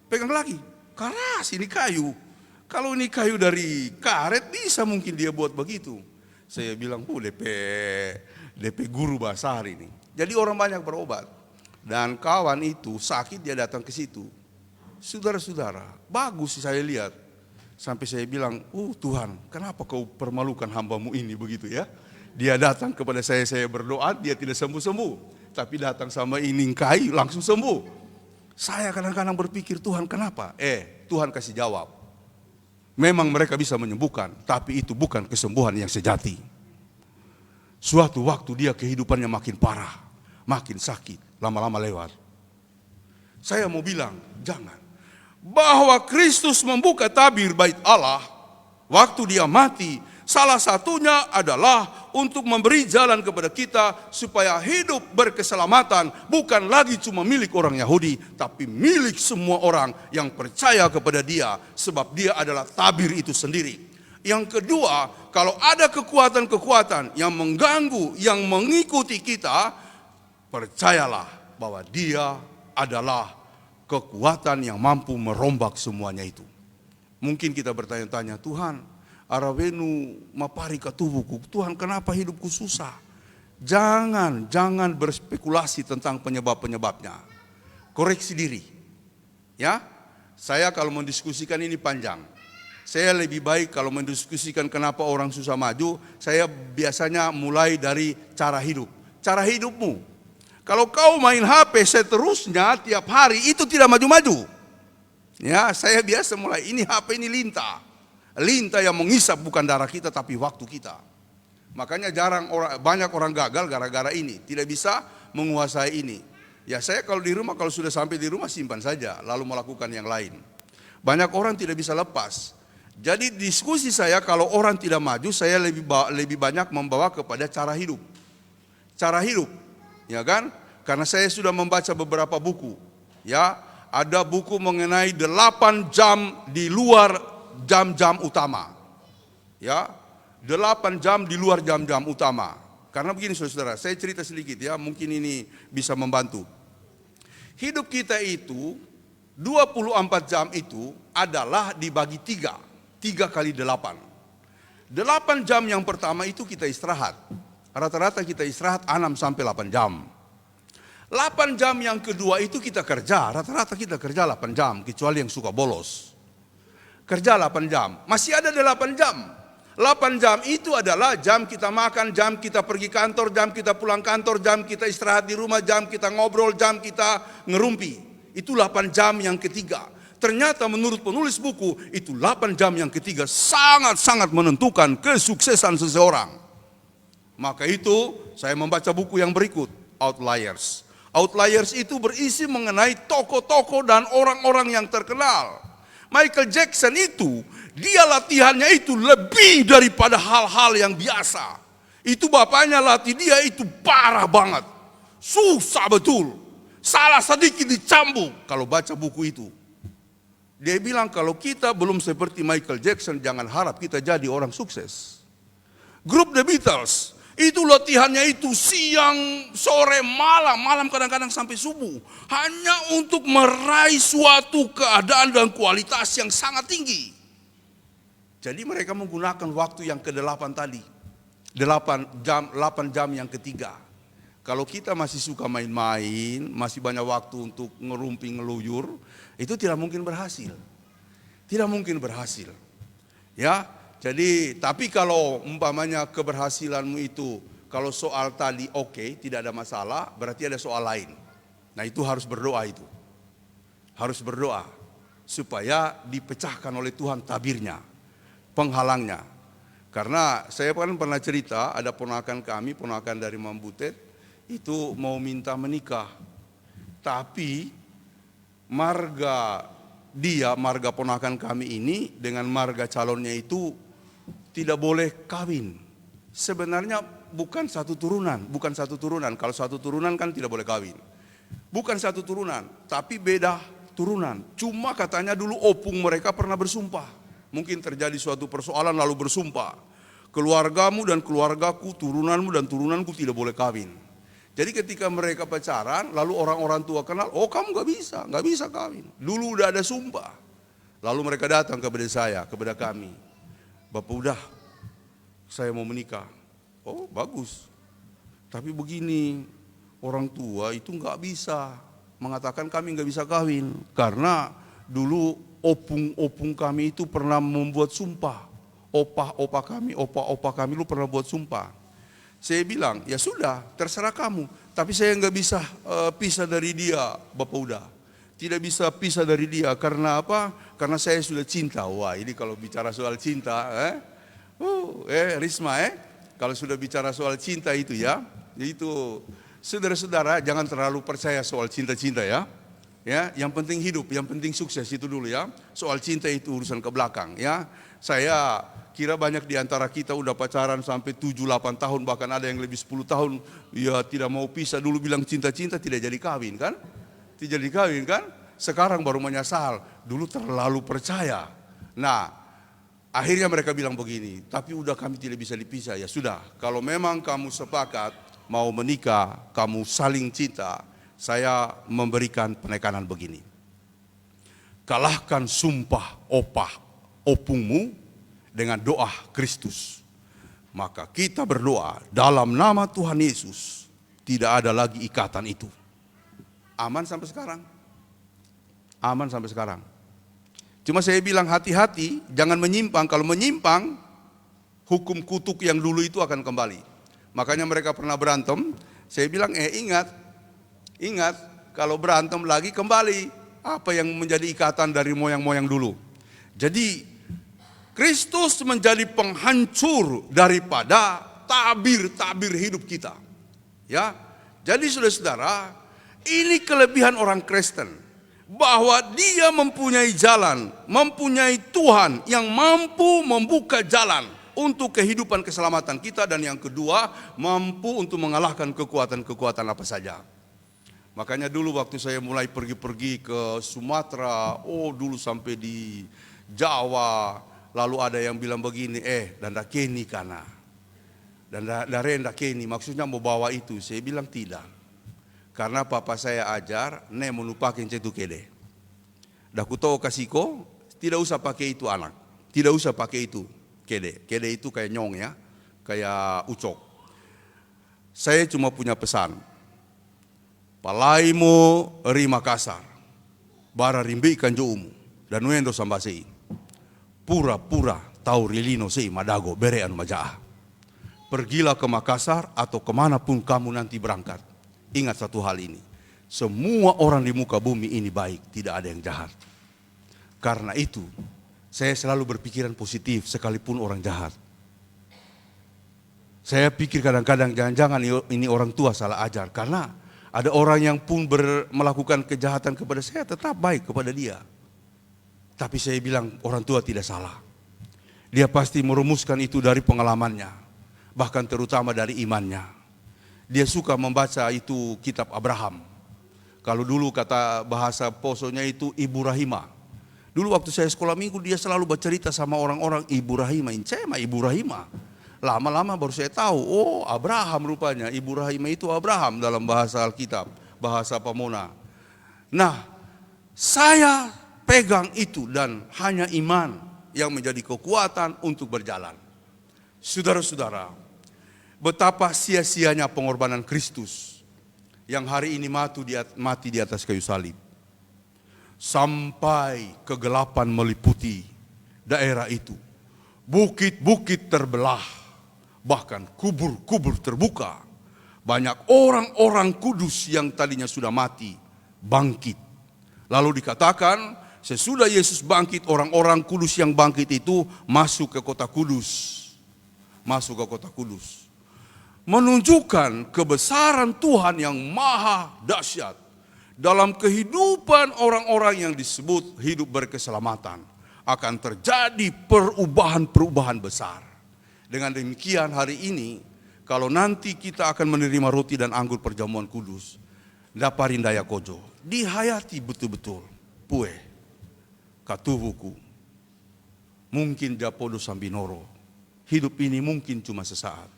Pegang lagi. Keras ini kayu. Kalau ini kayu dari karet bisa mungkin dia buat begitu. Saya bilang, DP guru besar ini. Jadi orang banyak berobat. Dan kawan itu sakit, dia datang ke situ. Saudara-saudara, bagus saya lihat. Sampai saya bilang, Tuhan, kenapa kau permalukan hambamu ini begitu ya? Dia datang kepada saya berdoa, dia tidak sembuh-sembuh. Tapi datang sama ini kayu, langsung sembuh. Saya kadang-kadang berpikir, Tuhan kenapa? Tuhan kasih jawab. Memang mereka bisa menyembuhkan, tapi itu bukan kesembuhan yang sejati. Suatu waktu dia kehidupannya makin parah, makin sakit, lama-lama lewat. Saya mau bilang, jangan. Bahwa Kristus membuka tabir bait Allah waktu dia mati, salah satunya adalah untuk memberi jalan kepada kita supaya hidup berkeselamatan bukan lagi cuma milik orang Yahudi, tapi milik semua orang yang percaya kepada dia, sebab dia adalah tabir itu sendiri. Yang kedua, kalau ada kekuatan-kekuatan yang mengganggu, yang mengikuti kita, percayalah bahwa dia adalah kekuatan yang mampu merombak semuanya itu. Mungkin kita bertanya-tanya, Tuhan, arawenu mapari katubuku, Tuhan kenapa hidupku susah? Jangan berspekulasi tentang penyebab-penyebabnya. Koreksi diri. Ya, saya kalau mendiskusikan ini panjang. Saya lebih baik kalau mendiskusikan kenapa orang susah maju, saya biasanya mulai dari cara hidup. Cara hidupmu. Kalau kau main HP seterusnya tiap hari, itu tidak maju-maju. Ya, saya biasa mulai, ini HP ini lintah. Lintah yang mengisap bukan darah kita tapi waktu kita. Makanya banyak orang gagal gara-gara ini, tidak bisa menguasai ini. Ya, saya kalau di rumah, kalau sudah sampai di rumah simpan saja, lalu melakukan yang lain. Banyak orang tidak bisa lepas. Jadi diskusi saya kalau orang tidak maju, saya lebih banyak membawa kepada cara hidup. Cara hidup, ya kan? Karena saya sudah membaca beberapa buku. Ya, ada buku mengenai 8 jam di luar jam-jam utama. Ya, 8 jam di luar jam-jam utama. Karena begini saudara, saya cerita sedikit ya, mungkin ini bisa membantu. Hidup kita itu 24 jam itu adalah dibagi 3 kali 8. 8 jam yang pertama itu kita istirahat. Rata-rata kita istirahat 6 sampai 8 jam. 8 jam yang kedua itu kita kerja. Rata-rata kita kerja 8 jam, kecuali yang suka bolos. Kerja 8 jam. Masih ada 8 jam. 8 jam itu adalah jam kita makan, jam kita pergi kantor, jam kita pulang kantor, jam kita istirahat di rumah, jam kita ngobrol, jam kita ngerumpi. Itu 8 jam yang ketiga. Ternyata menurut penulis buku, itu 8 jam yang ketiga sangat-sangat menentukan kesuksesan seseorang. Maka itu saya membaca buku yang berikut, Outliers. Outliers itu berisi mengenai tokoh-tokoh dan orang-orang yang terkenal. Michael Jackson itu, dia latihannya itu lebih daripada hal-hal yang biasa. Itu bapaknya latih dia itu parah banget. Susah betul. Salah sedikit dicambuk kalau baca buku itu. Dia bilang kalau kita belum seperti Michael Jackson, jangan harap kita jadi orang sukses. Grup The Beatles, itu latihannya itu siang, sore, malam kadang-kadang sampai subuh. Hanya untuk meraih suatu keadaan dan kualitas yang sangat tinggi. Jadi mereka menggunakan waktu yang ke-8 tadi. 8 jam yang ketiga. Kalau kita masih suka main-main, masih banyak waktu untuk ngerumpi ngeluyur, itu tidak mungkin berhasil. Tidak mungkin berhasil. Ya, jadi tapi kalau umpamanya keberhasilanmu itu, kalau soal tadi oke, tidak ada masalah, berarti ada soal lain. Nah itu harus berdoa itu. Harus berdoa supaya dipecahkan oleh Tuhan tabirnya, penghalangnya. Karena saya kan pernah cerita, ada ponakan kami, ponakan dari Mambutet, itu mau minta menikah. Tapi marga ponakan kami ini dengan marga calonnya itu tidak boleh kawin. Sebenarnya bukan satu turunan. Kalau satu turunan kan tidak boleh kawin. Bukan satu turunan, tapi beda turunan. Cuma katanya dulu opung mereka pernah bersumpah. Mungkin terjadi suatu persoalan lalu bersumpah. Keluargamu dan keluargaku, turunanmu dan turunanku tidak boleh kawin. Jadi ketika mereka pacaran, lalu orang-orang tua kenal, oh kamu gak bisa kawin. Dulu udah ada sumpah. Lalu mereka datang kepada kami. Bapak udah, saya mau menikah. Oh bagus. Tapi begini, orang tua itu gak bisa mengatakan kami gak bisa kawin. Karena dulu opung kami itu pernah membuat sumpah. Opa kami lu pernah buat sumpah. Saya bilang, ya sudah, terserah kamu. Tapi saya nggak bisa pisah dari dia, Bapak udah. Tidak bisa pisah dari dia, karena apa? Karena saya sudah cinta. Wah, ini kalau bicara soal cinta, Risma, kalau sudah bicara soal cinta itu ya, itu saudara-saudara jangan terlalu percaya soal cinta-cinta ya. Ya, yang penting hidup, yang penting sukses itu dulu ya. Soal cinta itu urusan ke belakang ya. Saya kira banyak di antara kita udah pacaran sampai 7-8 tahun, bahkan ada yang lebih 10 tahun, ya tidak mau pisah, dulu bilang cinta-cinta tidak jadi kawin kan? Tidak jadi kawin kan? Sekarang baru menyesal, dulu terlalu percaya. Nah, Akhirnya mereka bilang begini, tapi udah kami tidak bisa dipisah. Ya sudah, kalau memang kamu sepakat mau menikah, kamu saling cinta, saya memberikan penekanan begini. Kalahkan sumpah opungmu dengan doa Kristus. Maka kita berdoa dalam nama Tuhan Yesus, tidak ada lagi ikatan itu. Aman sampai sekarang. Aman sampai sekarang. Cuma saya bilang hati-hati, jangan menyimpang. Kalau menyimpang, hukum kutuk yang dulu itu akan kembali. Makanya mereka pernah berantem. Saya bilang, ingat, kalau berantem lagi kembali. Apa yang menjadi ikatan dari moyang-moyang dulu. Jadi, Kristus menjadi penghancur daripada tabir-tabir hidup kita. Ya, jadi saudara-saudara, ini kelebihan orang Kristen. Bahwa dia mempunyai jalan, mempunyai Tuhan yang mampu membuka jalan untuk kehidupan keselamatan kita. Dan yang kedua, mampu untuk mengalahkan kekuatan-kekuatan apa saja. Makanya dulu waktu saya mulai pergi-pergi ke Sumatera, dulu sampai di Jawa, lalu ada yang bilang begini, danda keni kana, danda keni, maksudnya mau bawa itu. Saya bilang tidak. Karena papa saya ajar, ne menupakin cetu kede. Dah kuto kasiko, tidak usah pakai itu anak. Tidak usah pakai itu kede. Kede itu kayak nyong ya, kayak ucok. Saya cuma punya pesan. Palaimu rima kasar. Bara rimbi ikan joumu. Dan wendo sambasei. Pura-pura tau rilino sei madago berean majaa. Pergilah ke Makassar atau kemanapun kamu nanti berangkat. Ingat satu hal ini, semua orang di muka bumi ini baik, tidak ada yang jahat. Karena itu, saya selalu berpikiran positif sekalipun orang jahat. Saya pikir kadang-kadang jangan-jangan ini orang tua salah ajar. Karena ada orang yang pun melakukan kejahatan kepada saya tetap baik kepada dia. Tapi saya bilang orang tua tidak salah. Dia pasti merumuskan itu dari pengalamannya, bahkan terutama dari imannya. Dia suka membaca itu kitab Abraham. Kalau dulu kata bahasa Posonya itu Ibu Rahima. Dulu waktu saya sekolah minggu dia selalu bercerita sama orang-orang Ibu Rahima. Incema Ibu Rahima. Lama-lama baru saya tahu, Abraham rupanya. Ibu Rahima itu Abraham dalam bahasa Alkitab, bahasa Pamona. Nah, saya pegang itu dan hanya iman yang menjadi kekuatan untuk berjalan. Saudara-saudara, betapa sia-sianya pengorbanan Kristus yang hari ini mati di atas kayu salib. Sampai kegelapan meliputi daerah itu. Bukit-bukit terbelah, bahkan kubur-kubur terbuka. Banyak orang-orang kudus yang tadinya sudah mati, bangkit. Lalu dikatakan, sesudah Yesus bangkit, orang-orang kudus yang bangkit itu masuk ke kota kudus. Masuk ke kota kudus. Menunjukkan kebesaran Tuhan yang maha dahsyat dalam kehidupan orang-orang yang disebut hidup berkeselamatan. Akan terjadi perubahan-perubahan besar. Dengan demikian hari ini, kalau nanti kita akan menerima roti dan anggur perjamuan kudus, daparindaya kojo, dihayati betul-betul, pue, katubuku, mungkin japodo sambinoro, hidup ini mungkin cuma sesaat.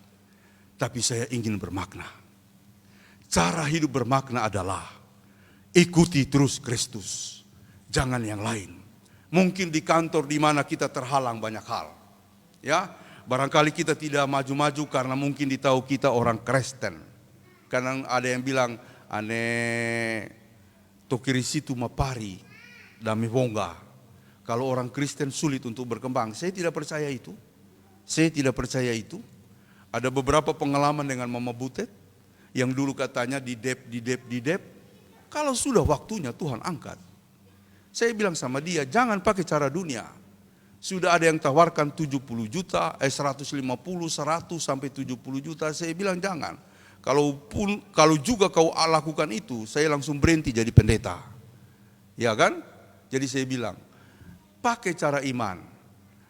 Tapi saya ingin bermakna. Cara hidup bermakna adalah ikuti terus Kristus, jangan yang lain. Mungkin di kantor di mana kita terhalang banyak hal. Ya, barangkali kita tidak maju-maju karena mungkin ditahu kita orang Kristen. Kadang ada yang bilang, ane tokirisitu mapari dami bongga. Kalau orang Kristen sulit untuk berkembang. Saya tidak percaya itu. Saya tidak percaya itu. Ada beberapa pengalaman dengan Mama Butet yang dulu katanya didep. Kalau sudah waktunya Tuhan angkat. Saya bilang sama dia, jangan pakai cara dunia. Sudah ada yang tawarkan 70 juta, 150, 100 sampai 70 juta. Saya bilang jangan. Kalau juga kau lakukan itu, saya langsung berhenti jadi pendeta. Ya kan? Jadi saya bilang, pakai cara iman.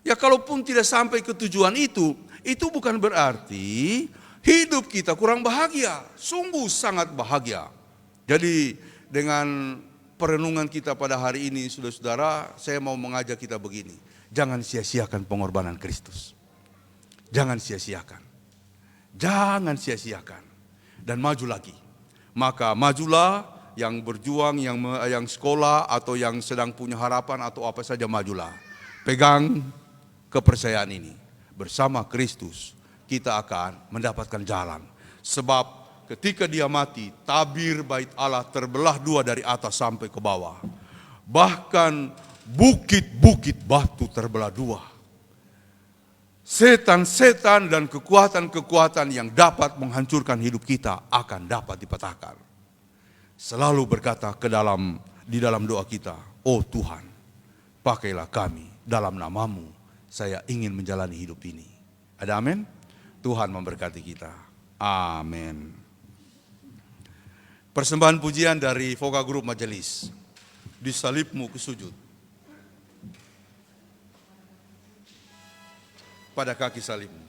Ya kalaupun tidak sampai ke tujuan itu bukan berarti hidup kita kurang bahagia. Sungguh sangat bahagia. Jadi dengan perenungan kita pada hari ini, saudara-saudara, saya mau mengajak kita begini. Jangan sia-siakan pengorbanan Kristus. Jangan sia-siakan. Jangan sia-siakan. Dan maju lagi. Maka majulah yang berjuang, yang sekolah, atau yang sedang punya harapan, atau apa saja majulah. Pegang kepercayaan ini. Bersama Kristus kita akan mendapatkan jalan. Sebab ketika dia mati, tabir bait Allah terbelah dua dari atas sampai ke bawah. Bahkan bukit-bukit batu terbelah dua. Setan-setan dan kekuatan-kekuatan yang dapat menghancurkan hidup kita akan dapat dipatahkan. Selalu berkata di dalam doa kita, oh Tuhan, pakailah kami dalam namamu, saya ingin menjalani hidup ini. Ada amin? Tuhan memberkati kita. Amin. Persembahan pujian dari Voka Group Majelis. Di salibmu kusujud. Pada kaki salibmu.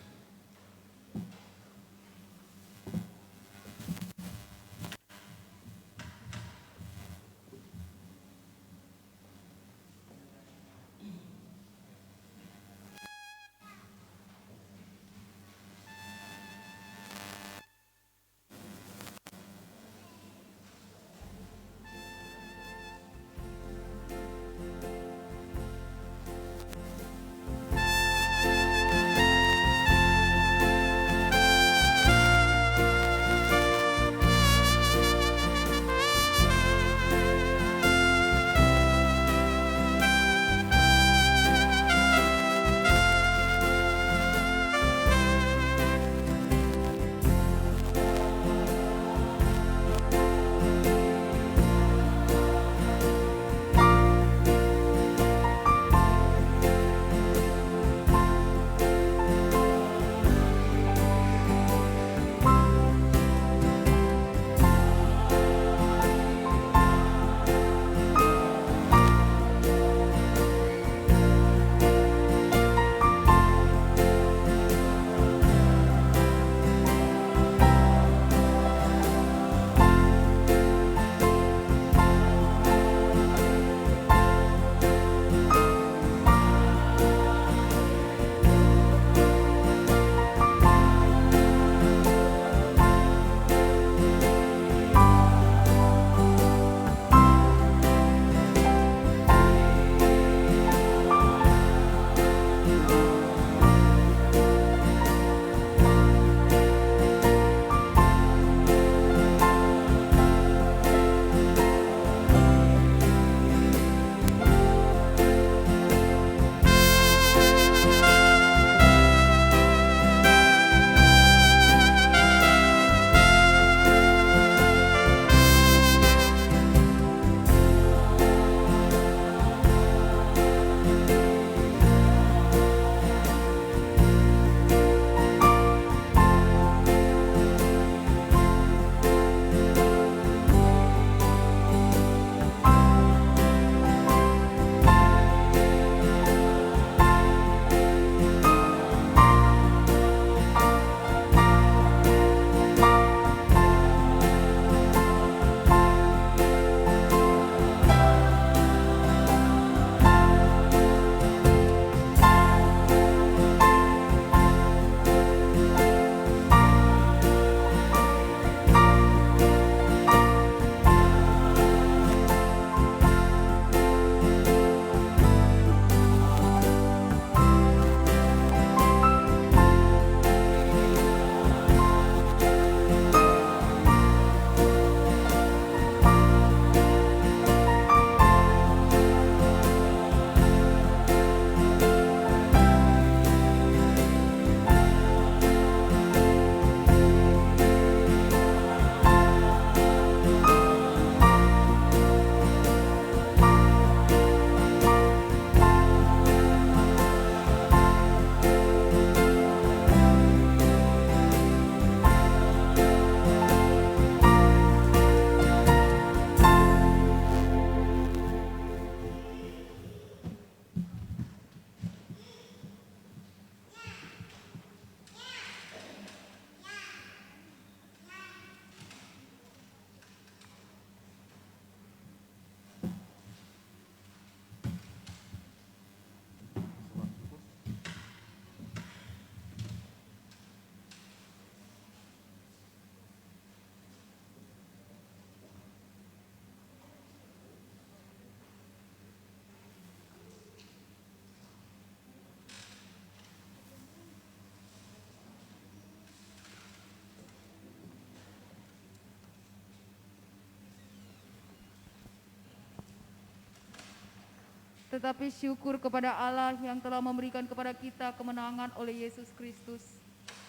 tetapi syukur kepada Allah yang telah memberikan kepada kita kemenangan oleh Yesus Kristus,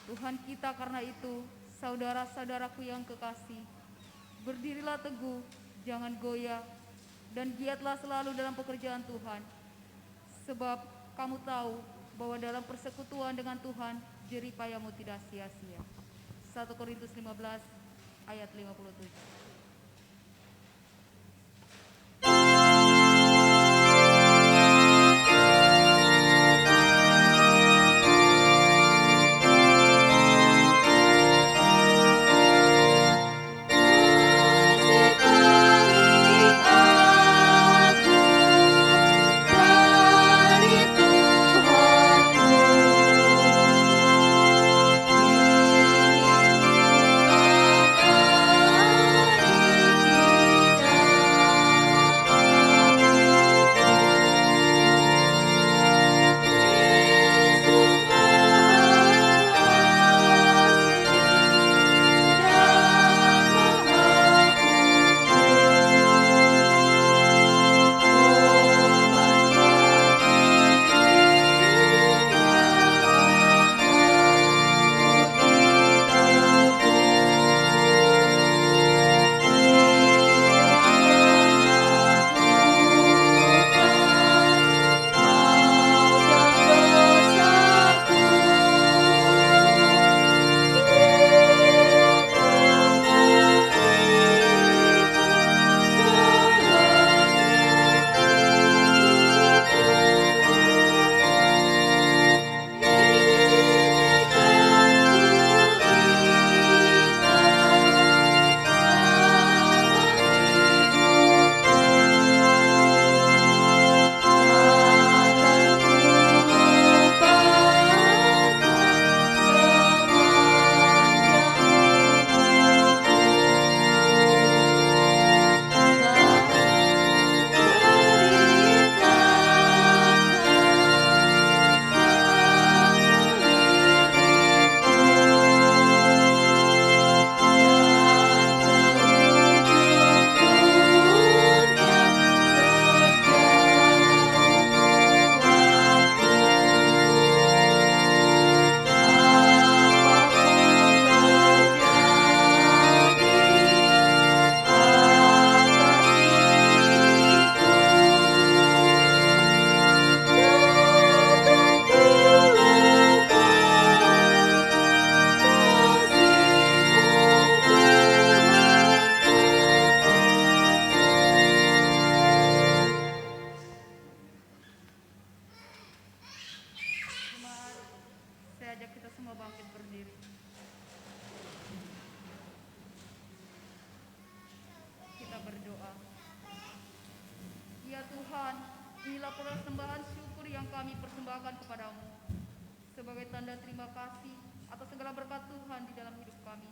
Tuhan kita. Karena itu, saudara-saudaraku yang kekasih, berdirilah teguh, jangan goyah, dan giatlah selalu dalam pekerjaan Tuhan. Sebab kamu tahu bahwa dalam persekutuan dengan Tuhan, jerih payahmu tidak sia-sia. 1 Korintus 15 ayat 57. Inilah persembahan syukur yang kami persembahkan kepadamu sebagai tanda terima kasih atas segala berkat Tuhan di dalam hidup kami.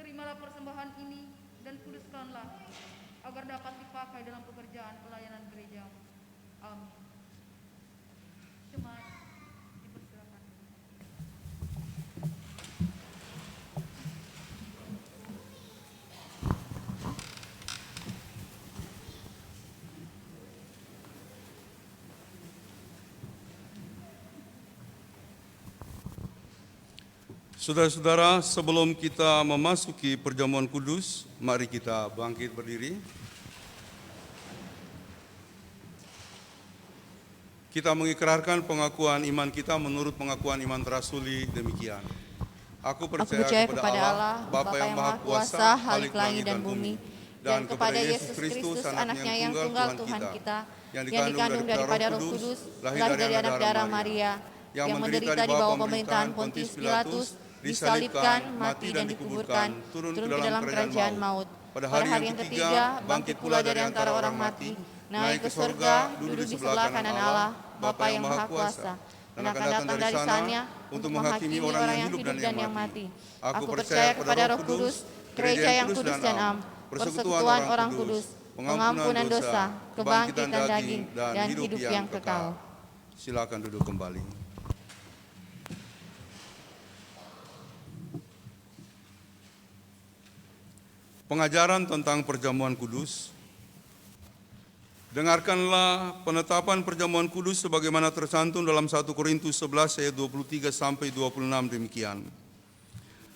Terimalah persembahan ini dan kuduskanlah agar dapat dipakai dalam pekerjaan pelayanan gereja. Amin. Jemaat dipersilakan. Saudara-saudara, sebelum kita memasuki perjamuan kudus, mari kita bangkit berdiri. Kita mengikrarkan pengakuan iman kita menurut pengakuan iman terasuli demikian. Aku percaya kepada Allah, Bapa yang Maha Kuasa, Khalik langit dan bumi, dan kepada Yesus Kristus, anaknya yang tunggal Tuhan kita, yang dikandung daripada Roh Kudus, lahir dari anak darah Maria, yang menderita di bawah pemerintahan Pontius Pilatus, disalibkan, mati dan dikuburkan, turun ke dalam kerajaan maut. Pada hari yang ketiga, bangkit pula dari antara orang mati, naik ke surga, duduk di sebelah kanan Allah, Bapa yang Maha Kuasa, dan akan datang dari sana untuk menghakimi orang yang hidup dan yang mati. Aku percaya kepada Roh Kudus, gereja yang kudus dan am, persekutuan orang kudus, pengampunan dosa, kebangkitan daging, dan hidup yang kekal. Silakan duduk kembali. Pengajaran tentang perjamuan kudus. Dengarkanlah penetapan perjamuan kudus sebagaimana tercantum dalam 1 Korintus 11 ayat 23 sampai 26 demikian.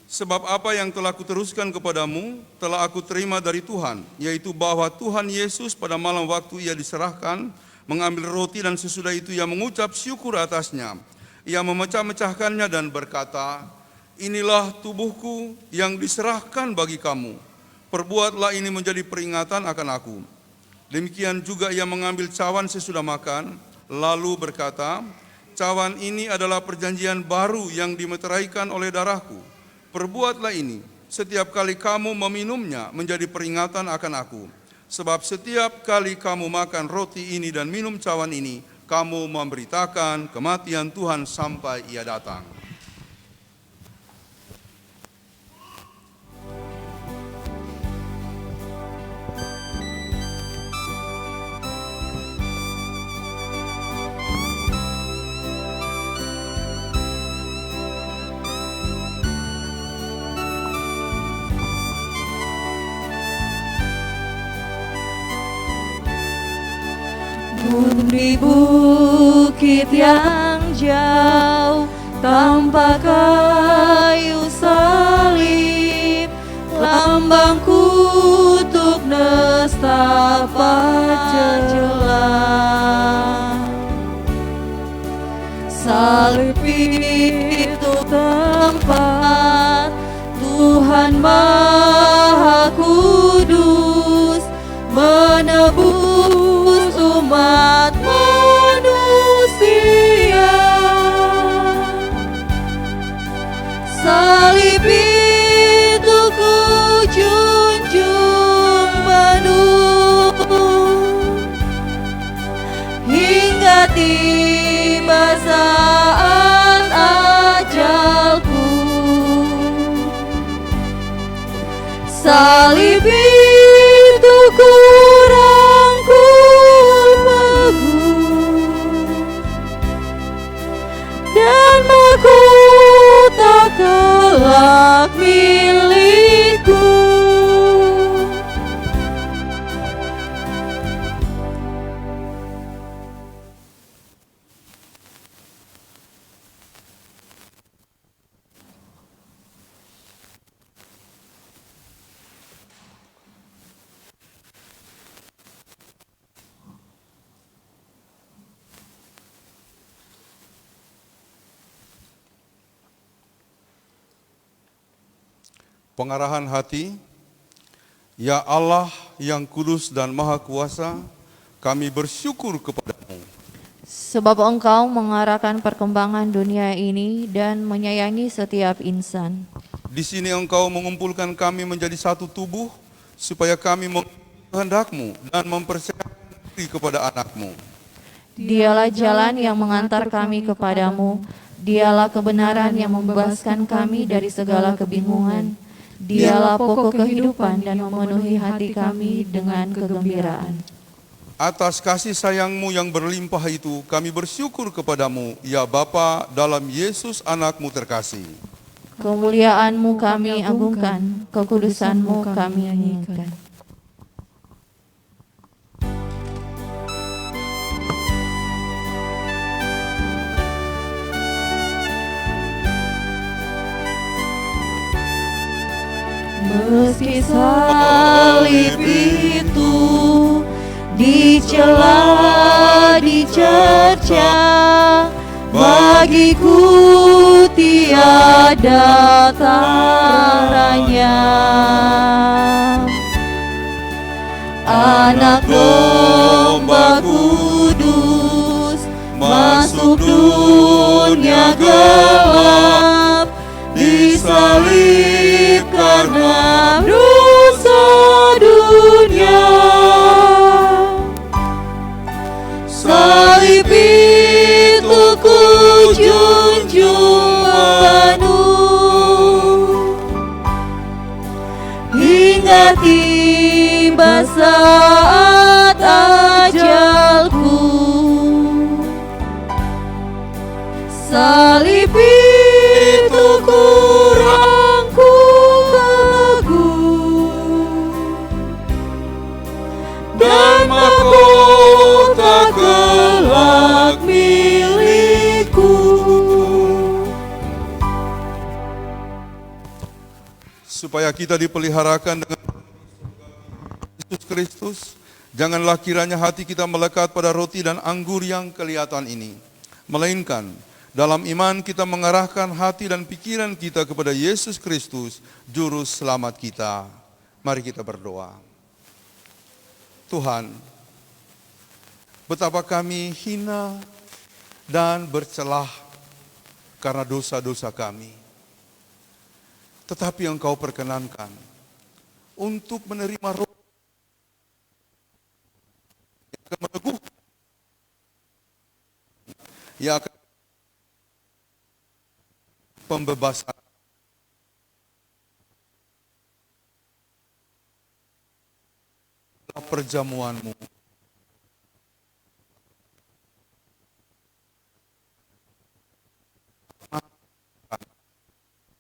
Sebab apa yang telah kuteruskan kepadamu telah aku terima dari Tuhan, yaitu bahwa Tuhan Yesus pada malam waktu ia diserahkan mengambil roti dan sesudah itu ia mengucap syukur atasnya. Ia memecah-mecahkannya dan berkata, "Inilah tubuhku yang diserahkan bagi kamu. Perbuatlah ini menjadi peringatan akan aku." Demikian juga ia mengambil cawan sesudah makan, lalu berkata, "Cawan ini adalah perjanjian baru yang dimeteraikan oleh darahku. Perbuatlah ini setiap kali kamu meminumnya menjadi peringatan akan aku. Sebab setiap kali kamu makan roti ini dan minum cawan ini, kamu memberitakan kematian Tuhan sampai ia datang." Di bukit yang jauh tanpa kayu salib, lambang kutuk nestapa jelas. Salib itu tempat Tuhan Maha Kudus menebus umat manusia. Salib itu ku junjung penuh hingga tiba saat ajalku. Salib itu ku rangkul peguh dan mahkota kelak milikku. Pengarahan hati. Ya Allah yang kudus dan maha kuasa, kami bersyukur kepadamu. Sebab Engkau mengarahkan perkembangan dunia ini dan menyayangi setiap insan. Di sini Engkau mengumpulkan kami menjadi satu tubuh, supaya kami mengikuti kehendak-Mu dan mempercayakan diri kepada anak-Mu. Dialah jalan yang mengantar kami kepadamu. Dialah kebenaran yang membebaskan kami dari segala kebingungan. Dialah pokok kehidupan dan memenuhi hati kami dengan kegembiraan. Atas kasih sayang-Mu yang berlimpah itu, kami bersyukur kepadamu, ya Bapa, dalam Yesus anak-Mu terkasih. Kemuliaan-Mu kami agungkan, kekudusan-Mu kami nyanyikan. Meski salib itu dicela, dicerca, bagiku tiada taranya. Anak domba kudus masuk dunia gelap, disalib karena dosa dunia. Salib itu ku junjung penuh hingga tiba saat ajalku. Salib itu ku rangkul teguh dan mahkota supaya kita dipeliharakan dengan Yesus Kristus. Janganlah kiranya hati kita melekat pada roti dan anggur yang kelihatan ini, melainkan dalam iman kita mengarahkan hati dan pikiran kita kepada Yesus Kristus, Juru Selamat kita. Mari kita berdoa. Tuhan, betapa kami hina dan bercelah karena dosa-dosa kami. Tetapi Engkau perkenankan untuk menerima roh yang akan meneguhkan, yang akan pembebasan. Perjamuanmu.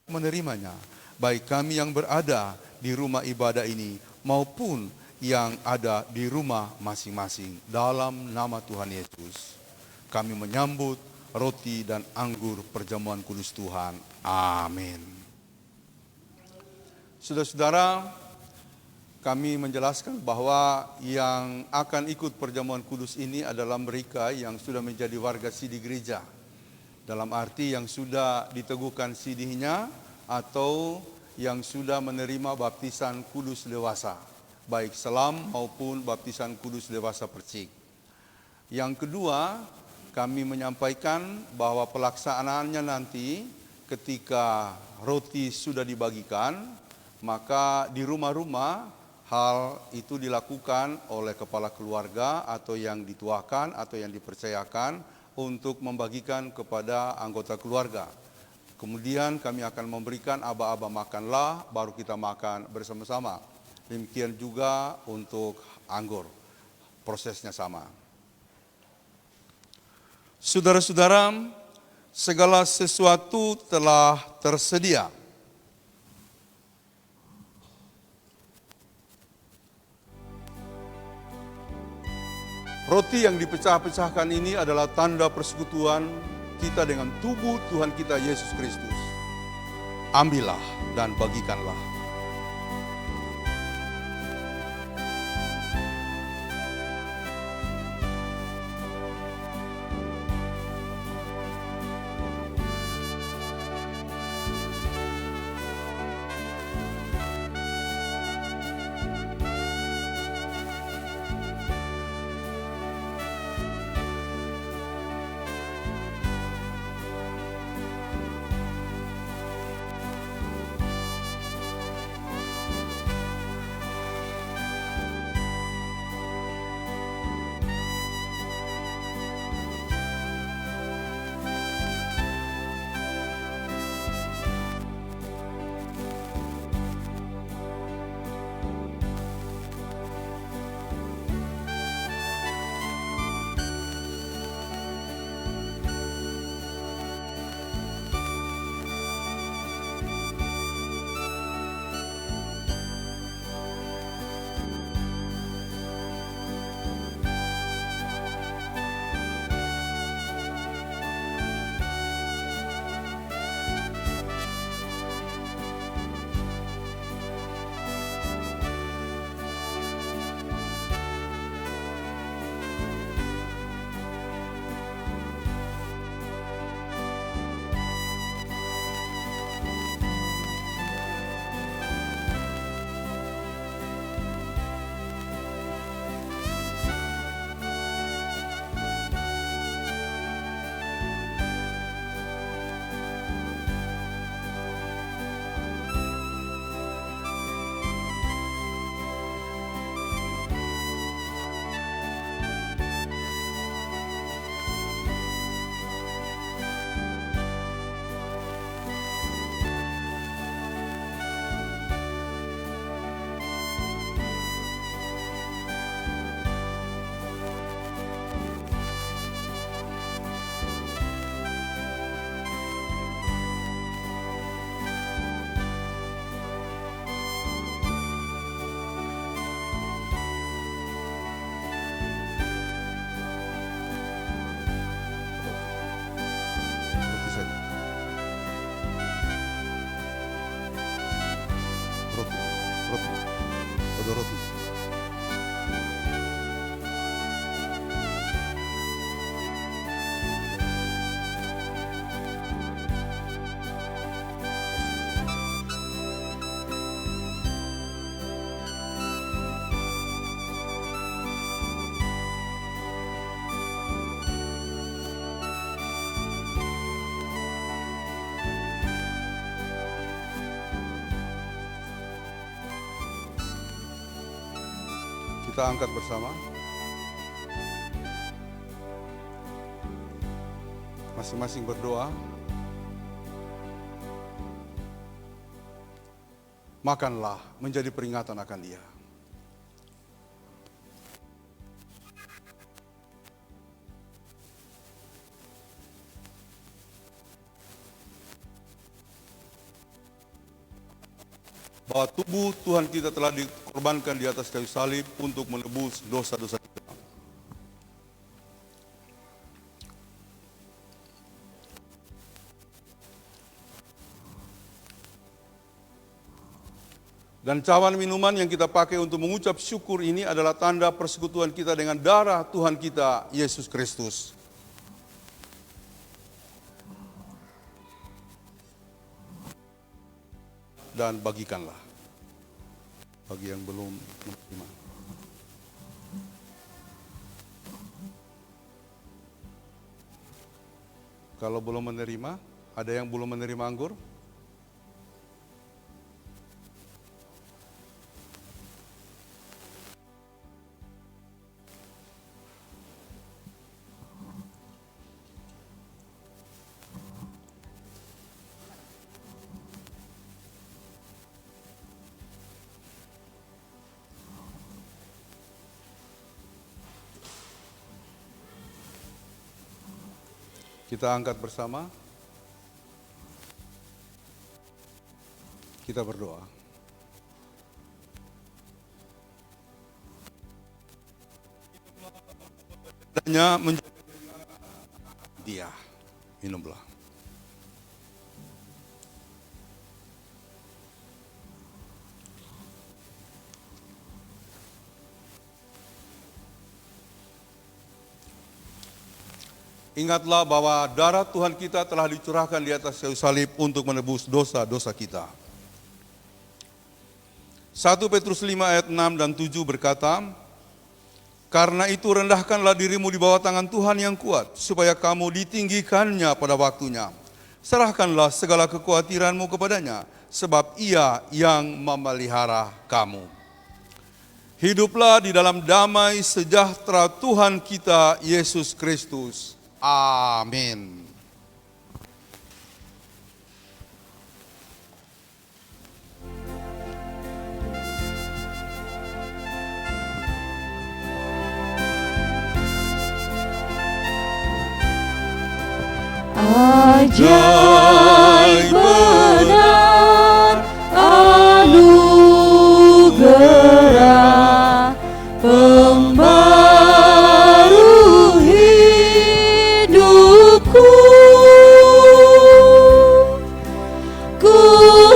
Menerimanya, baik kami yang berada di rumah ibadah ini maupun yang ada di rumah masing-masing. Dalam nama Tuhan Yesus, kami menyambut roti dan anggur perjamuan kudus Tuhan. Amin. Saudara-saudara, kami menjelaskan bahwa yang akan ikut perjamuan kudus ini adalah mereka yang sudah menjadi warga sidi gereja. Dalam arti yang sudah diteguhkan sidinya atau yang sudah menerima baptisan kudus dewasa, baik selam maupun baptisan kudus dewasa percik. Yang kedua, kami menyampaikan bahwa pelaksanaannya nanti ketika roti sudah dibagikan, maka di rumah-rumah hal itu dilakukan oleh kepala keluarga atau yang dituakan atau yang dipercayakan untuk membagikan kepada anggota keluarga. Kemudian kami akan memberikan aba-aba makanlah, baru kita makan bersama-sama. Demikian juga untuk anggur, prosesnya sama. Saudara-saudara, segala sesuatu telah tersedia. Roti yang dipecah-pecahkan ini adalah tanda persekutuan kita dengan tubuh Tuhan kita Yesus Kristus. Ambillah dan bagikanlah. Kita angkat bersama. Masing-masing berdoa. Makanlah menjadi peringatan akan Dia. Bahwa tubuh Tuhan kita telah dikorbankan di atas kayu salib untuk menebus dosa-dosa kita. Dan cawan minuman yang kita pakai untuk mengucap syukur ini adalah tanda persekutuan kita dengan darah Tuhan kita, Yesus Kristus. Dan bagikanlah bagi yang belum menerima. Kalau belum menerima, ada yang belum menerima anggur? Kita angkat bersama. Kita berdoa. Hanya menjadi Dia. Minumlah. Ingatlah bahwa darah Tuhan kita telah dicurahkan di atas kayu salib untuk menebus dosa-dosa kita. 1 Petrus 5 ayat 6 dan 7 berkata, karena itu rendahkanlah dirimu di bawah tangan Tuhan yang kuat, supaya kamu ditinggikannya pada waktunya. Serahkanlah segala kekhawatiranmu kepadanya, sebab Ia yang memelihara kamu. Hiduplah di dalam damai sejahtera Tuhan kita Yesus Kristus. Amin. Ajaib benar anugerah pembaru hidupku. Ku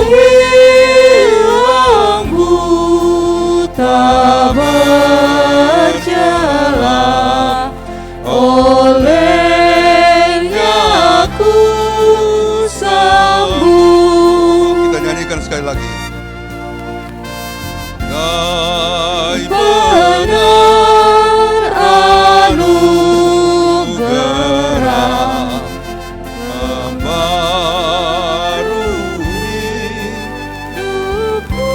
hilang buta bercela, olehnya ku sembuh. Kita nyanyikan sekali lagi. Benar anugerah Membarui hidupku.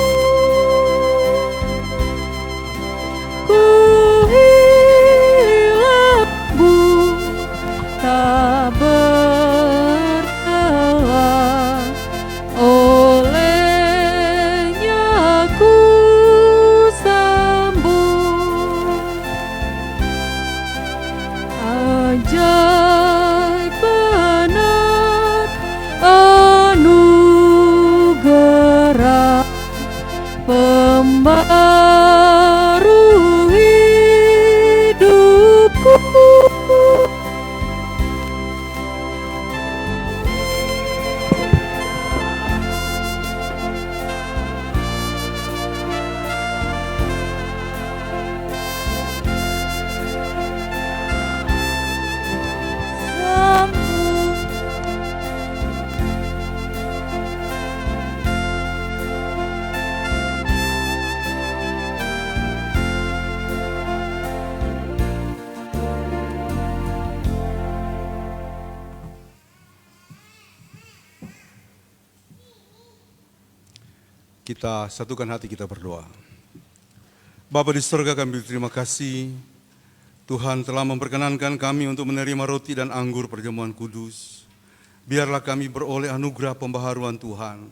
Ku hilang buta bercela, olehnya ku sembuh. Ajaib benar anugerah pembaru hidupku. Kita satukan hati, kita berdoa. Bapa di surga, kami berterima kasih. Tuhan telah memperkenankan kami untuk menerima roti dan anggur perjamuan kudus. Biarlah kami beroleh anugerah pembaharuan Tuhan,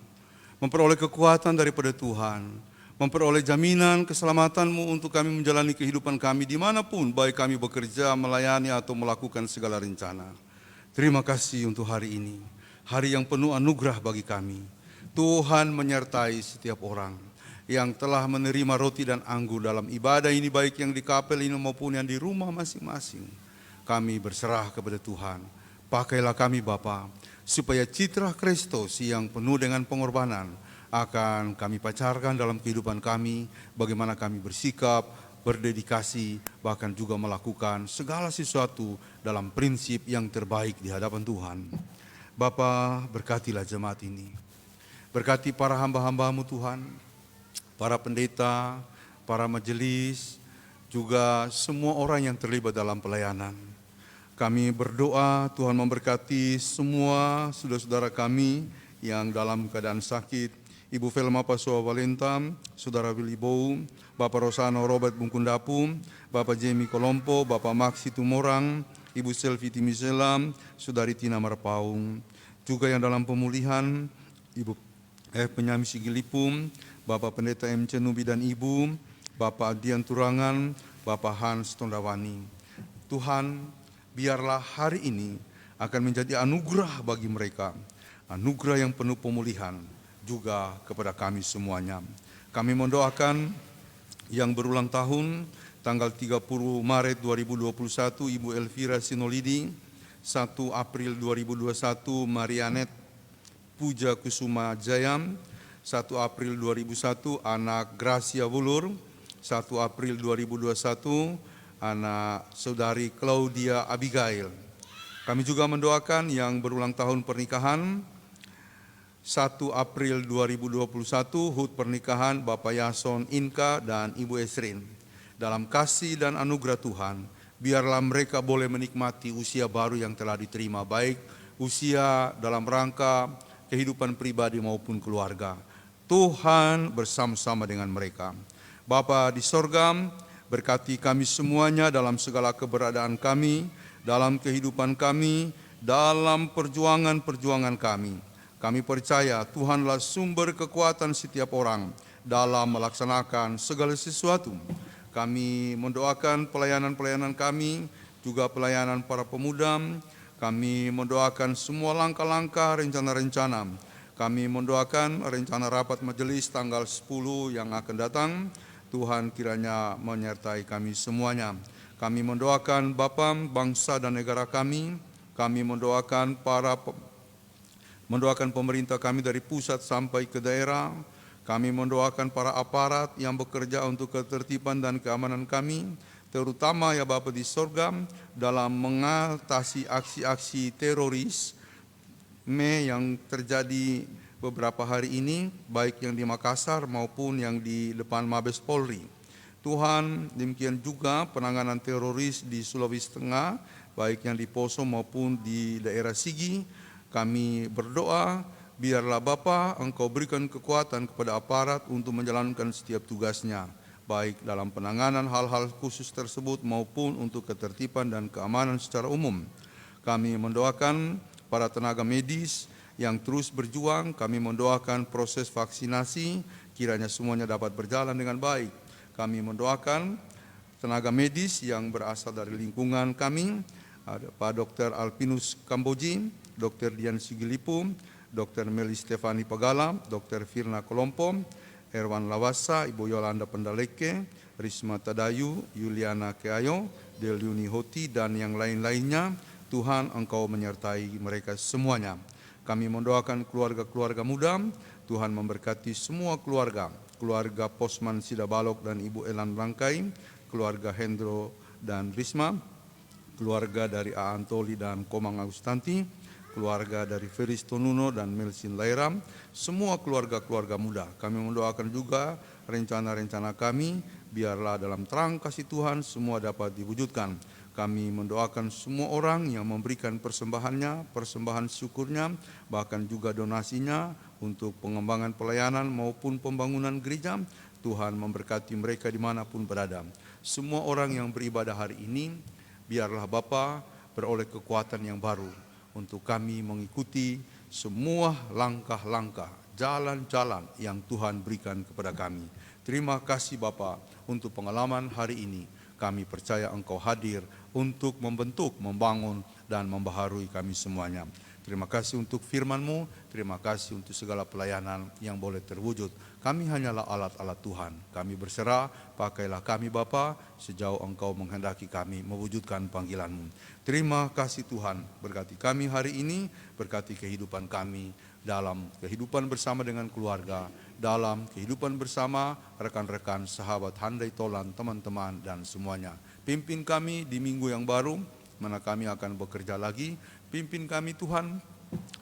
memperoleh kekuatan daripada Tuhan, memperoleh jaminan keselamatan-Mu untuk kami menjalani kehidupan kami dimanapun, baik kami bekerja, melayani, atau melakukan segala rencana. Terima kasih untuk hari ini, hari yang penuh anugerah bagi kami. Tuhan menyertai setiap orang yang telah menerima roti dan anggur dalam ibadah ini, baik yang di kapel ini maupun yang di rumah masing-masing. Kami berserah kepada Tuhan. Pakailah kami Bapa, supaya citra Kristus yang penuh dengan pengorbanan akan kami pacarkan dalam kehidupan kami, bagaimana kami bersikap, berdedikasi, bahkan juga melakukan segala sesuatu dalam prinsip yang terbaik di hadapan Tuhan. Bapa, berkatilah jemaat ini. Berkati para hamba-hamba-Mu Tuhan, para pendeta, para majelis, juga semua orang yang terlibat dalam pelayanan. Kami berdoa Tuhan memberkati semua saudara-saudara kami yang dalam keadaan sakit. Ibu Velma Pasua Valentam, Saudara Willy Bou, Bapak Rosano Robert Bungkundapu, Bapak Jamie Kolompo, Bapak Maxi Tumorang, Ibu Selvi Timiselam, Saudari Tina Marpaung. Juga yang dalam pemulihan, Ibu Penyami Sigilipum, Bapak Pendeta M. Cenubi dan Ibu, Bapak Adian Turangan, Bapak Hans Tondawani. Tuhan, biarlah hari ini akan menjadi anugerah bagi mereka, anugerah yang penuh pemulihan juga kepada kami semuanya. Kami mendoakan yang berulang tahun tanggal 30 Maret 2021 Ibu Elvira Sinolidi, 1 April 2021 Marianet Puja Kusuma Jayam, 1 April 2001 anak Gracia Wulur, 1 April 2021 anak Saudari Claudia Abigail. Kami juga mendoakan yang berulang tahun pernikahan, 1 April 2021 HUT pernikahan Bapak Yason Inka dan Ibu Esrin. Dalam kasih dan anugerah Tuhan, biarlah mereka boleh menikmati usia baru yang telah diterima, baik usia dalam rangka kehidupan pribadi maupun keluarga. Tuhan bersama-sama dengan mereka. Bapa di sorga, berkati kami semuanya dalam segala keberadaan kami, dalam kehidupan kami, dalam perjuangan-perjuangan kami. Kami percaya Tuhanlah sumber kekuatan setiap orang dalam melaksanakan segala sesuatu. Kami mendoakan pelayanan-pelayanan kami, juga pelayanan para pemuda. Kami mendoakan semua langkah-langkah, rencana-rencana. Kami mendoakan rencana rapat majelis tanggal 10 yang akan datang. Tuhan kiranya menyertai kami semuanya. Kami mendoakan Bapa, bangsa dan negara kami. Kami mendoakan pemerintah kami dari pusat sampai ke daerah. Kami mendoakan para aparat yang bekerja untuk ketertiban dan keamanan kami, terutama ya Bapa di sorga, dalam mengatasi aksi-aksi teroris yang terjadi beberapa hari ini, baik yang di Makassar maupun yang di depan Mabes Polri. Tuhan, demikian juga penanganan teroris di Sulawesi Tengah, baik yang di Poso maupun di daerah Sigi. Kami berdoa, biarlah Bapa Engkau berikan kekuatan kepada aparat untuk menjalankan setiap tugasnya, baik dalam penanganan hal-hal khusus tersebut maupun untuk ketertiban dan keamanan secara umum. Kami mendoakan para tenaga medis yang terus berjuang. Kami mendoakan proses vaksinasi, kiranya semuanya dapat berjalan dengan baik. Kami mendoakan tenaga medis yang berasal dari lingkungan kami, ada Pak Dr. Alpinus Kamboji, Dr. Dian Sigilipu, Dr. Meli Stefani Pagala, Dr. Firna Kolompo, Herwan Lawasa, Ibu Yolanda Pendaleke, Risma Tadayu, Yuliana Keayo, Deliuni Hoti, dan yang lain-lainnya. Tuhan, Engkau menyertai mereka semuanya. Kami mendoakan keluarga-keluarga muda, Tuhan memberkati semua keluarga, keluarga Posman Sidabalok dan Ibu Elan Rangkai, keluarga Hendro dan Risma, keluarga dari A. Antoli dan Komang Agustanti, keluarga dari Feris Tonuno dan Melsin Lairam, semua keluarga-keluarga muda. Kami mendoakan juga rencana-rencana kami, biarlah dalam terang kasih Tuhan semua dapat diwujudkan. Kami mendoakan semua orang yang memberikan persembahannya, persembahan syukurnya, bahkan juga donasinya untuk pengembangan pelayanan maupun pembangunan gereja. Tuhan memberkati mereka dimanapun berada. Semua orang yang beribadah hari ini, biarlah Bapa beroleh kekuatan yang baru untuk kami mengikuti semua langkah-langkah, jalan-jalan yang Tuhan berikan kepada kami. Terima kasih Bapa untuk pengalaman hari ini. Kami percaya Engkau hadir untuk membentuk, membangun, dan membaharui kami semuanya. Terima kasih untuk firman-Mu, terima kasih untuk segala pelayanan yang boleh terwujud. Kami hanyalah alat-alat Tuhan. Kami berserah, pakailah kami Bapa, sejauh Engkau menghendaki kami mewujudkan panggilan-Mu. Terima kasih Tuhan, berkati kami hari ini, berkati kehidupan kami, dalam kehidupan bersama dengan keluarga, dalam kehidupan bersama rekan-rekan, sahabat, handai tolan, teman-teman, dan semuanya. Pimpin kami di minggu yang baru, mana kami akan bekerja lagi. Pimpin kami Tuhan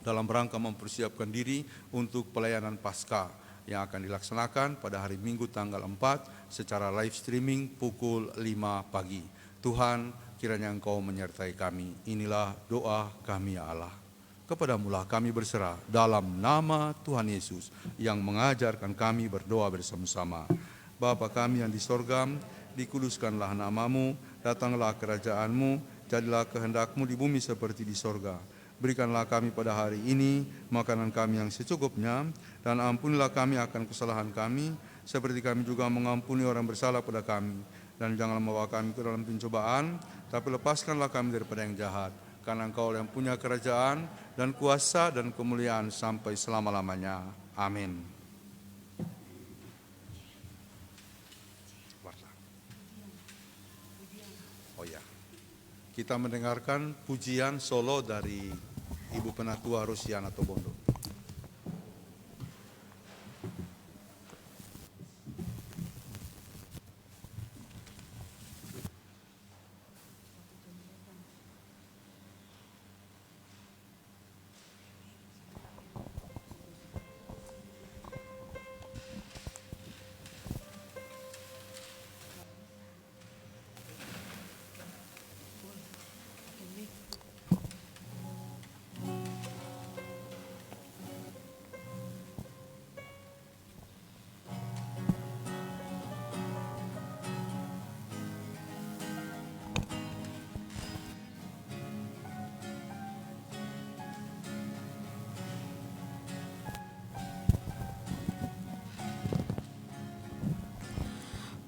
dalam rangka mempersiapkan diri untuk pelayanan Paskah yang akan dilaksanakan pada hari Minggu tanggal 4 secara live streaming pukul 5 pagi. Tuhan, kiranya Engkau menyertai kami. Inilah doa kami ya Allah. Kepadamu-lah kami berserah dalam nama Tuhan Yesus yang mengajarkan kami berdoa bersama-sama. Bapa kami yang di sorga, dikuduskanlah nama-Mu, datanglah kerajaan-Mu, jadilah kehendak-Mu di bumi seperti di sorga. Berikanlah kami pada hari ini makanan kami yang secukupnya, dan ampunilah kami akan kesalahan kami, seperti kami juga mengampuni orang bersalah pada kami. Dan janganlah membawa kami ke dalam pencobaan, tapi lepaskanlah kami daripada yang jahat. Karena Engkau yang punya kerajaan dan kuasa dan kemuliaan sampai selama-lamanya. Amin. Oh ya, kita mendengarkan pujian solo dari Ibu Penatua Rosiana Tobondo.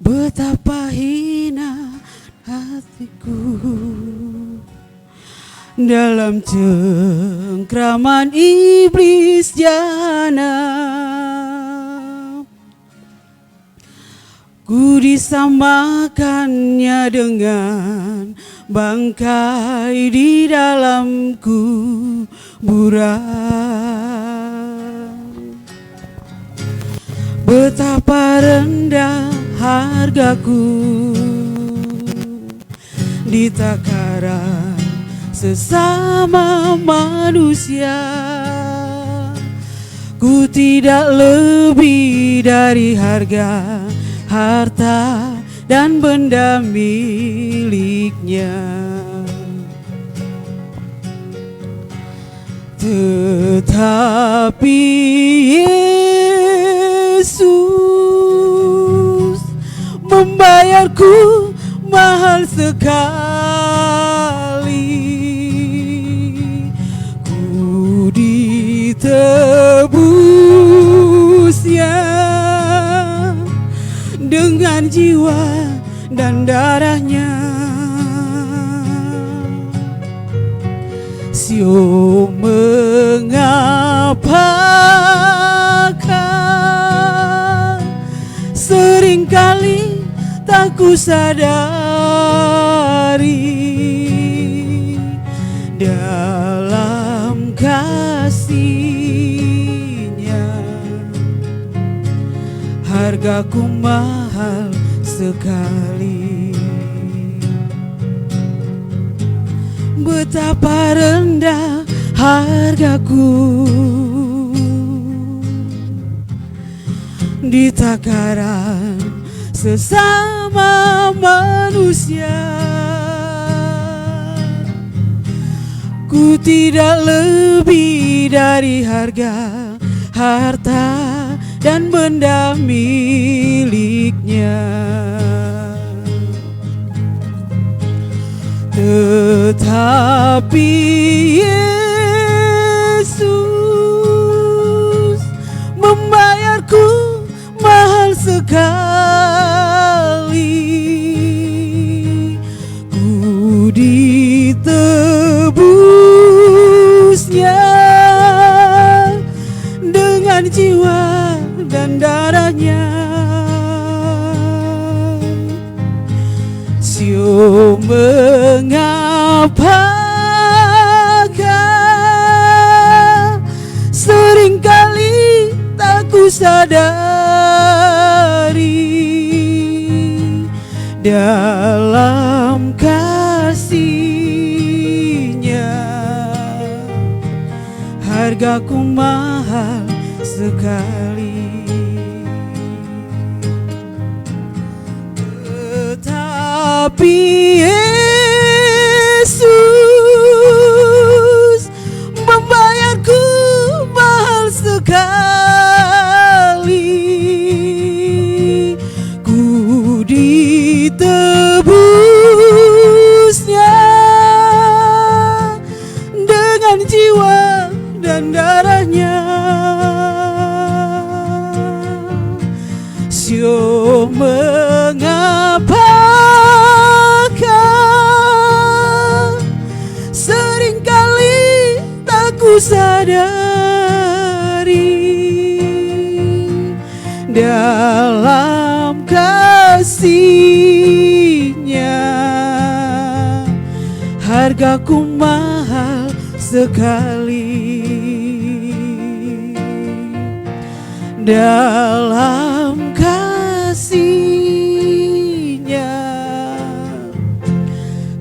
Betapa hina hatiku dalam cengkraman iblis jana. Ku disamakannya dengan bangkai di dalam kuburan. Betapa rendah hargaku di takaran sesama manusia. Ku tidak lebih dari harga harta dan benda miliknya. Tetapi Yesus membayarku mahal sekali. Ku ditebusnya dengan jiwa dan darahnya. Sio, mengapakah seringkali tak ku sadari dalam kasih-Nya hargaku mahal sekali. Betapa rendah hargaku di takaran sesama manusia. Ku tidak lebih dari harga harta dan benda miliknya. Tetapi Yesus membayarku mahal sekali. Ku ditebusnya dengan jiwa dan darahnya. Sio, mengapakah seringkali tak ku sadari dalam kasih-Nya hargaku mahal sekali. Tetapi Yesus membayarku mahal sekali. Ku ditebusnya dengan jiwa dan darahnya. Sio, mengapakah seringkali tak ku sadari dalam kasih-Nya hargaku mahal sekali. Dalam kasih-Nya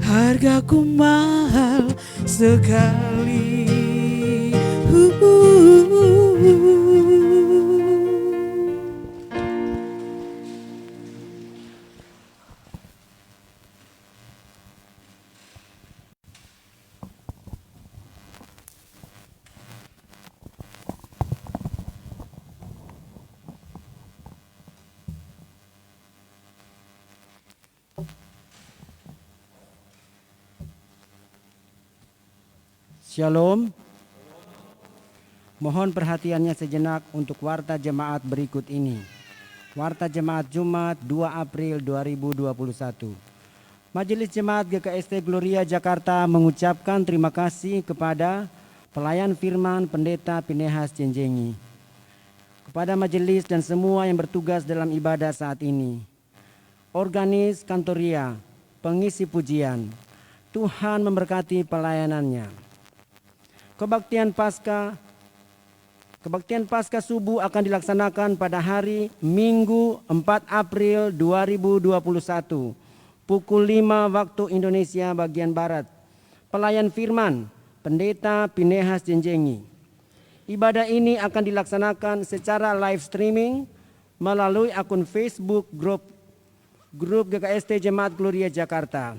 hargaku mahal sekali. Shalom. Mohon perhatiannya sejenak untuk warta jemaat berikut ini. Warta jemaat Jumat 2 April 2021. Majelis Jemaat GKST Gloria Jakarta mengucapkan terima kasih kepada pelayan firman Pendeta Pinehas Jenjengi, kepada majelis dan semua yang bertugas dalam ibadah saat ini, organis kantoria, pengisi pujian. Tuhan memberkati pelayanannya. Kebaktian Paskah subuh akan dilaksanakan pada hari Minggu 4 April 2021 pukul 5 waktu Indonesia bagian Barat. Pelayan firman Pendeta Pinehas Jenjengi. Ibadah ini akan dilaksanakan secara live streaming melalui akun Facebook grup GKST Jemaat Gloria Jakarta.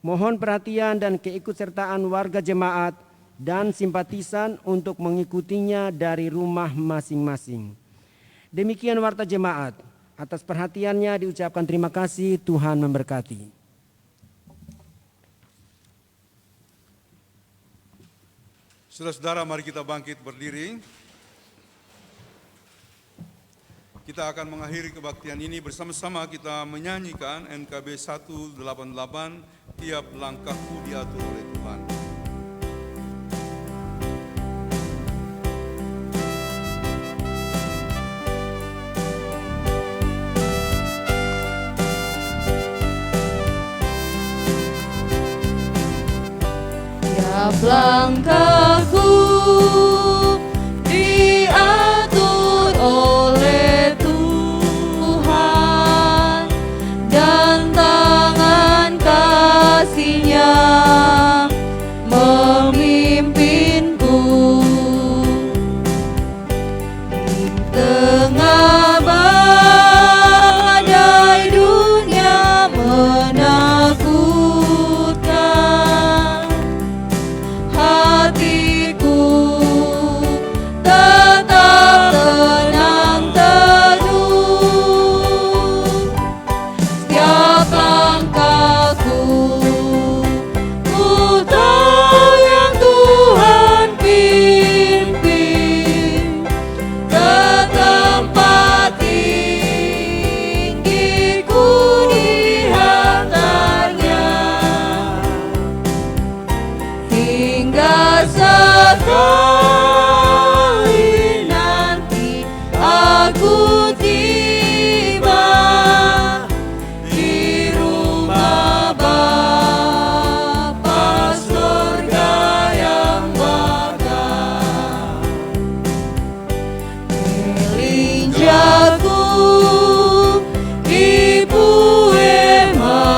Mohon perhatian dan keikutsertaan warga jemaat dan simpatisan untuk mengikutinya dari rumah masing-masing. Demikian warta jemaat. Atas perhatiannya diucapkan terima kasih. Tuhan memberkati. Saudara-saudara, mari kita bangkit berdiri. Kita akan mengakhiri kebaktian ini bersama-sama kita menyanyikan NKB 188, tiap langkahku diatur oleh Tuhan. Tiap langkahku diatur oleh Tuhan, dan tangan kasih-Nya memimpinku. Di tengah badai dunia menakutkan, hati kali nanti aku tiba di rumah Bapa surga yang megah. Gelinjaku Ibu Emaweri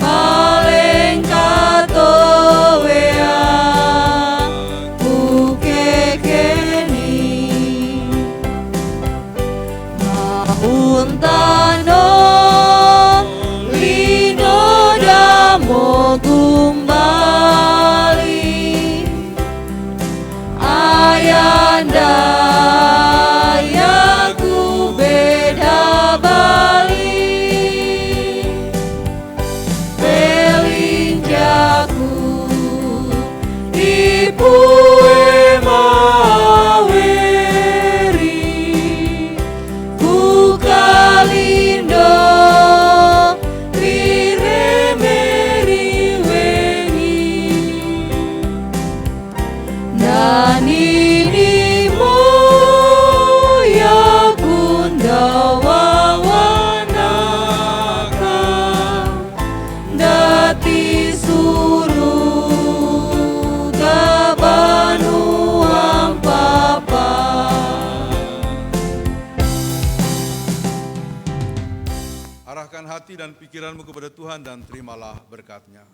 paling katowea kukekeni mauntano lino damo gumbali ayanda yaku beda bali pelinjaku Ibu Emaweri ku kalindo riremeri wengi nani ya Kundawa Wanaka dati suruh gabanuang papa. Arahkan hati dan pikiranmu kepada Tuhan dan terimalah berkat-Nya.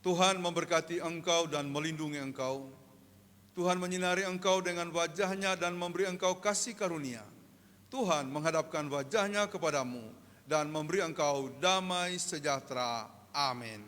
Tuhan memberkati engkau dan melindungi engkau. Tuhan menyinari engkau dengan wajah-Nya dan memberi engkau kasih karunia. Tuhan menghadapkan wajah-Nya kepadamu dan memberi engkau damai sejahtera. Amin.